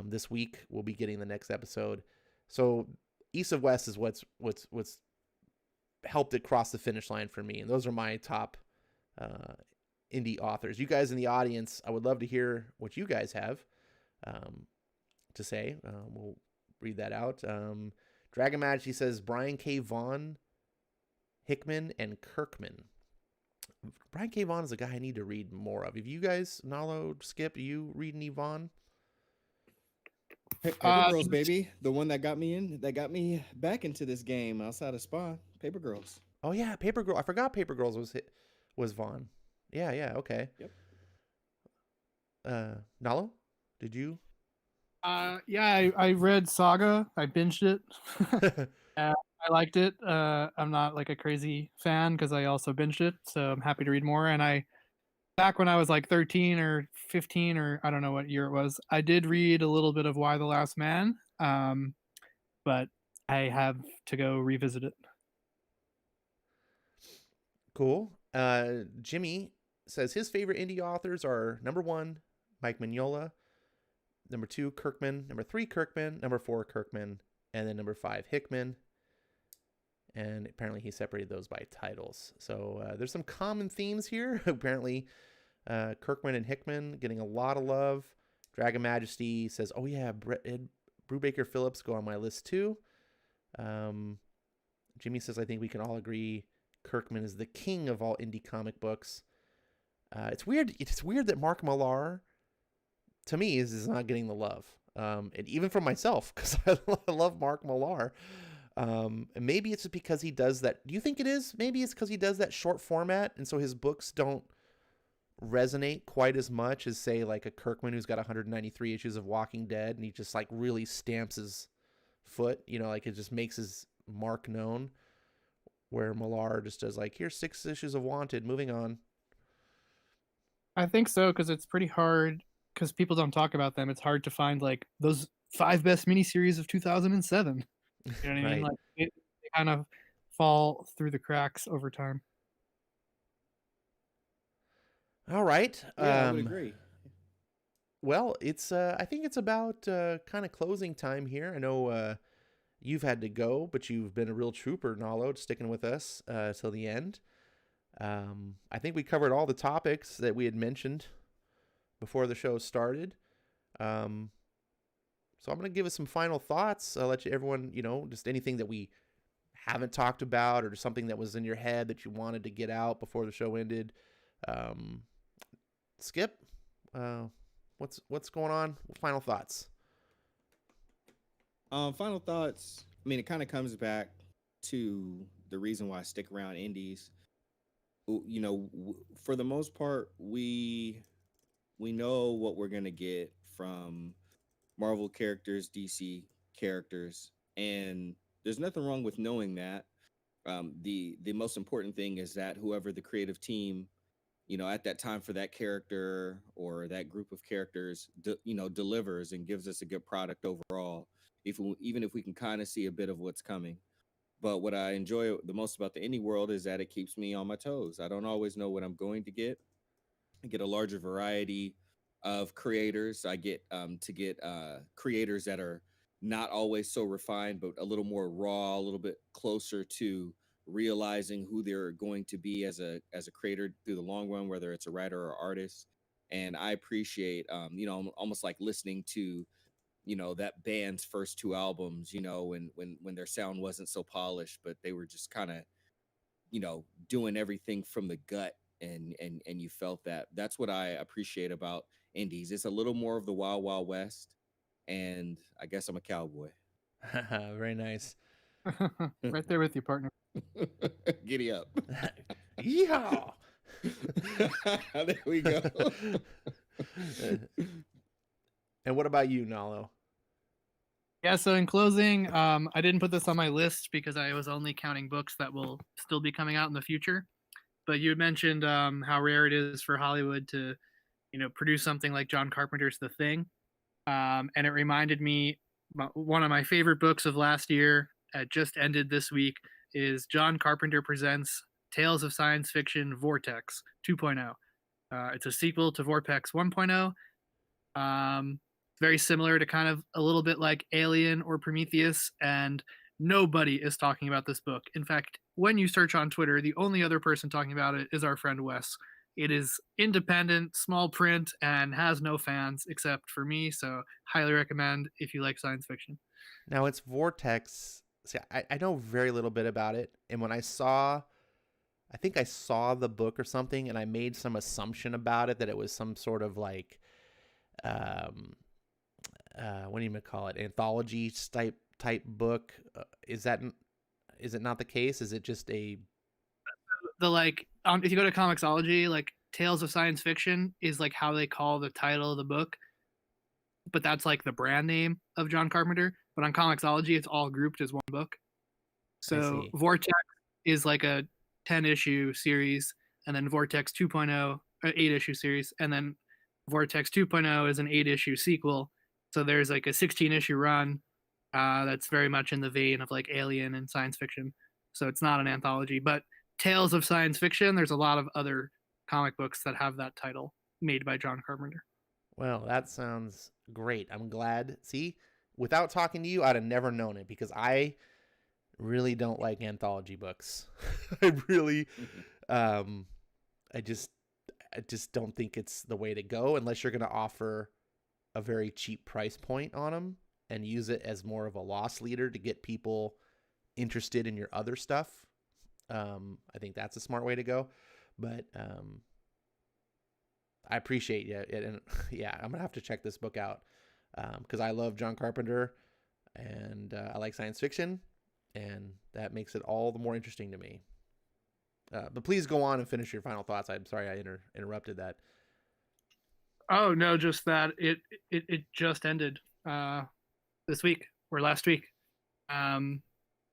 A: This week we'll be getting the next episode. So East of West is what's helped it cross the finish line for me, and those are my top indie authors. You guys in the audience, I would love to hear what you guys have to say. We'll read that out. Dragon Majesty says Brian K. Vaughan, Hickman, and Kirkman. Brian K. Vaughan is a guy I need to read more of. Have you guys, Nalo, Skip, do you read any Vaughan?
C: Paper Girls, baby. The one that got me back into this game outside of Spawn. Paper Girls.
A: Oh yeah, Paper Girl. I forgot Paper Girls was Vaughan. Yeah, okay.
C: Yep.
A: Nalo, did you?
B: Yeah, I read Saga. I binged it. I liked it. I'm not like a crazy fan because I also binged it, so I'm happy to read more. And back when I was like 13 or 15 or I don't know what year it was, I did read a little bit of Why the Last Man, but I have to go revisit it.
A: Cool. Jimmy says his favorite indie authors are number 1, Mike Mignola, number 2, Kirkman, number 3, Kirkman, number 4, Kirkman, and then number 5, Hickman. And apparently he separated those by titles. So there's some common themes here. Apparently Kirkman and Hickman getting a lot of love. Dragon Majesty says, oh yeah, Ed Brubaker Phillips go on my list too. Jimmy says, I think we can all agree Kirkman is the king of all indie comic books. It's weird that Mark Millar, to me, is not getting the love. And even from myself, because I love Mark Millar. And maybe it's because he does that. Do you think it is? Maybe it's because he does that short format, and so his books don't resonate quite as much as, say, like a Kirkman who's got 193 issues of Walking Dead, and he just like really stamps his foot, like it just makes his mark known. Where Millar just does like, here's 6 issues of Wanted, moving on.
B: I think so, because it's pretty hard, because people don't talk about them. It's hard to find like those 5 best miniseries of 2007. You know what I mean?
A: Right.
B: Like they kind of fall through the cracks over time.
A: All right.
C: Yeah, I would agree.
A: Well, it's I think it's about kind of closing time here. I know you've had to go, but you've been a real trooper, Nalo, sticking with us till the end. I think we covered all the topics that we had mentioned before the show started. So I'm going to give us some final thoughts. I'll let everyone, just anything that we haven't talked about or something that was in your head that you wanted to get out before the show ended. Skip, what's going on? Final thoughts.
C: Final thoughts. I mean, it kind of comes back to the reason why I stick around indies. For the most part, we know what we're gonna get from Marvel characters, DC characters, and there's nothing wrong with knowing that. The most important thing is that whoever the creative team, at that time for that character or that group of characters, delivers and gives us a good product overall. Even if we can kind of see a bit of what's coming. But what I enjoy the most about the indie world is that it keeps me on my toes. I don't always know what I'm going to get. I get a larger variety of creators. I get to get creators that are not always so refined, but a little more raw, a little bit closer to realizing who they're going to be as a creator through the long run, whether it's a writer or artist. And I appreciate, almost like listening to, that band's first 2 albums, when their sound wasn't so polished, but they were just kind of, doing everything from the gut, and you felt that. That's what I appreciate about indies. It's a little more of the Wild Wild West, and I guess I'm a cowboy.
A: Very nice.
B: Right there with you, partner.
C: Giddy up.
A: Yeehaw!
C: There we go.
A: And what about you, Nalo?
B: Yeah, so in closing, I didn't put this on my list because I was only counting books that will still be coming out in the future. But you had mentioned how rare it is for Hollywood to, produce something like John Carpenter's The Thing. And it reminded me, one of my favorite books of last year, just ended this week, is John Carpenter Presents Tales of Science Fiction Vortex 2.0. It's a sequel to Vortex 1.0. Very similar to kind of a little bit like Alien or Prometheus, and nobody is talking about this book. In fact, when you search on Twitter, the only other person talking about it is our friend Wes. It is independent, small print, and has no fans except for me, so highly recommend if you like science fiction.
A: Now it's Vortex. See, I know very little bit about it, and when I think I saw the book or something, and I made some assumption about it that it was some sort of like, what do you call it, anthology type book. Is it not the case? Is it just a
B: if you go to Comixology, like Tales of Science Fiction is like how they call the title of the book, but that's like the brand name of John Carpenter. But on Comixology, it's all grouped as one book. So Vortex is like a 10-issue series, and then Vortex 2.0, 8-issue series, and then Vortex 2.0 is an 8-issue sequel. So there's like a 16-issue run that's very much in the vein of like Alien and science fiction. So it's not an anthology, but Tales of Science Fiction, there's a lot of other comic books that have that title made by John Carpenter.
A: Well, that sounds great. I'm glad. See, without talking to you, I'd have never known it because I really don't like anthology books. I really, I just don't think it's the way to go unless you're going to offer a very cheap price point on them and use it as more of a loss leader to get people interested in your other stuff. I think that's a smart way to go, but I appreciate it. And yeah, I'm gonna have to check this book out because I love John Carpenter and I like science fiction, and that makes it all the more interesting to me. But please go on and finish your final thoughts. I'm sorry I interrupted that.
B: Oh no, just that it just ended this week or last week.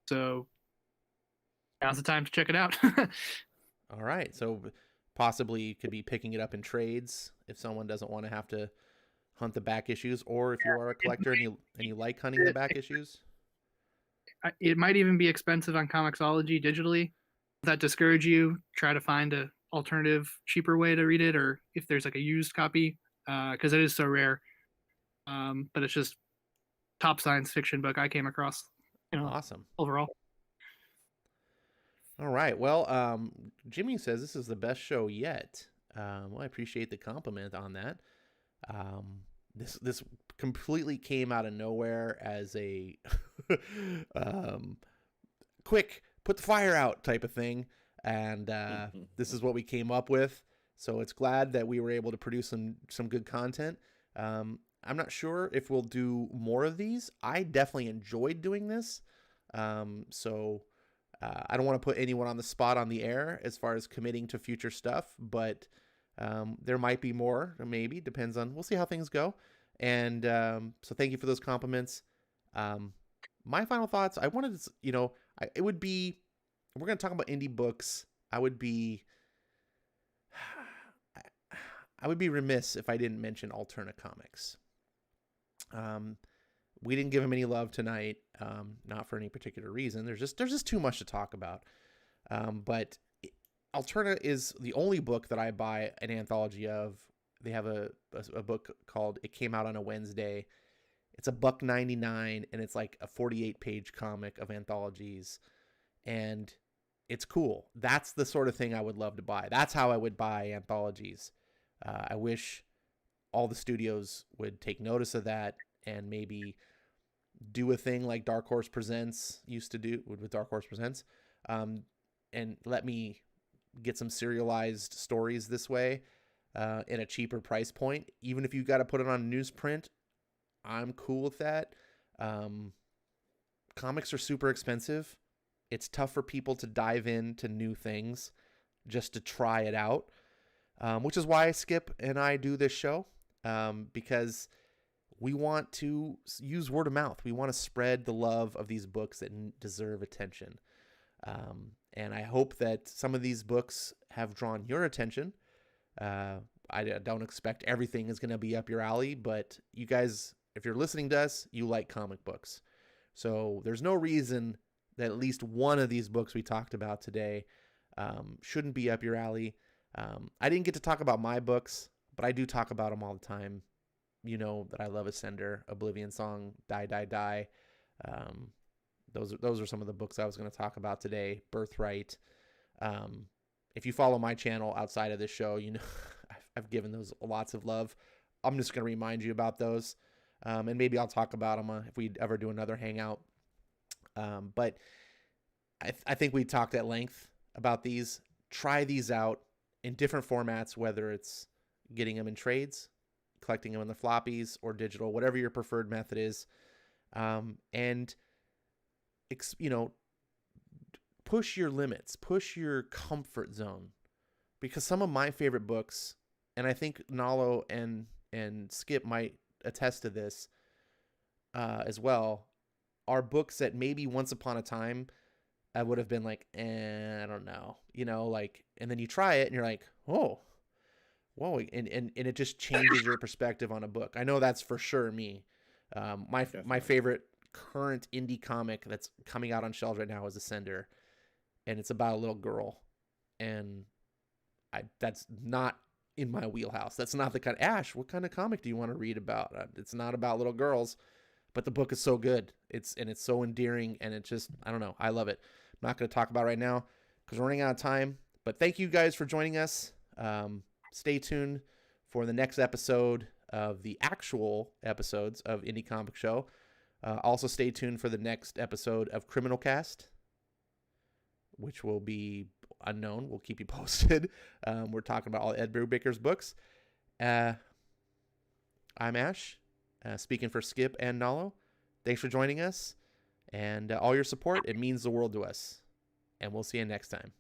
B: So now's the time to check it out.
A: All right, so possibly you could be picking it up in trades if someone doesn't want to have to hunt the back issues, or if you are a collector and you like hunting the back issues.
B: It might even be expensive on Comixology digitally. Does that discourage you? Try to find an alternative, cheaper way to read it, or if there's like a used copy, because it is so rare. But it's just top science fiction book I came across.
A: Awesome.
B: Overall.
A: All right. Well, Jimmy says this is the best show yet. Well, I appreciate the compliment on that. This completely came out of nowhere as a quick put the fire out type of thing, and this is what we came up with. So it's glad that we were able to produce some good content. I'm not sure if we'll do more of these. I definitely enjoyed doing this. So I don't want to put anyone on the spot on the air as far as committing to future stuff, but there might be more, or maybe, depends on, we'll see how things go. And so thank you for those compliments. My final thoughts, I wanted to, it would be, we're going to talk about indie books. I would be remiss if I didn't mention Alterna Comics. We didn't give him any love tonight, not for any particular reason. There's just too much to talk about. But Alterna is the only book that I buy an anthology of. They have a book called It Came Out on a Wednesday. It's $1.99, and it's like a 48-page comic of anthologies, and it's cool. That's the sort of thing I would love to buy. That's how I would buy anthologies. I wish all the studios would take notice of that and maybe do a thing like Dark Horse Presents used to do with Dark Horse Presents, and let me get some serialized stories this way in a cheaper price point. Even if you got to put it on newsprint, I'm cool with that. Comics are super expensive. It's tough for people to dive into new things. just to try it out, which is why Skip and I do this show, because we want to use word of mouth. We want to spread the love of these books that deserve attention. And I hope that some of these books have drawn your attention. I don't expect everything is going to be up your alley, but you guys, if you're listening to us, you like comic books. So there's no reason that at least one of these books we talked about today shouldn't be up your alley. I didn't get to talk about my books, but I do talk about them all the time. You know that I love Ascender, Oblivion Song, Die, Die, Die. Those are some of the books I was going to talk about today. Birthright. If you follow my channel outside of this show, you know I've given those lots of love. I'm just going to remind you about those, and maybe I'll talk about them if we ever do another hangout. But I think we talked at length about these. Try these out in different formats, whether it's getting them in trades, collecting them in the floppies, or digital, whatever your preferred method is. And push your limits, push your comfort zone, because some of my favorite books, and I think Nalo and Skip might attest to this as well, are books that maybe once upon a time I would have been like, I don't know, and then you try it and you're like, whoa, and it just changes your perspective on a book. I know that's for sure me. My favorite current indie comic that's coming out on shelves right now is Ascender, and it's about a little girl, and that's not in my wheelhouse. That's not the kind. Ash, what kind of comic do you want to read about? It's not about little girls, but the book is so good. It's so endearing, and it just, I don't know, I love it. I'm not going to talk about it right now because we're running out of time, but thank you guys for joining us. Stay tuned for the next episode of the actual episodes of Indie Comic Show. Also stay tuned for the next episode of Criminal Cast, which will be unknown. We'll keep you posted. We're talking about all Ed Brubaker's books. I'm Ash, speaking for Skip and Nalo. Thanks for joining us, and all your support. It means the world to us. And we'll see you next time.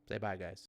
A: Say bye, guys.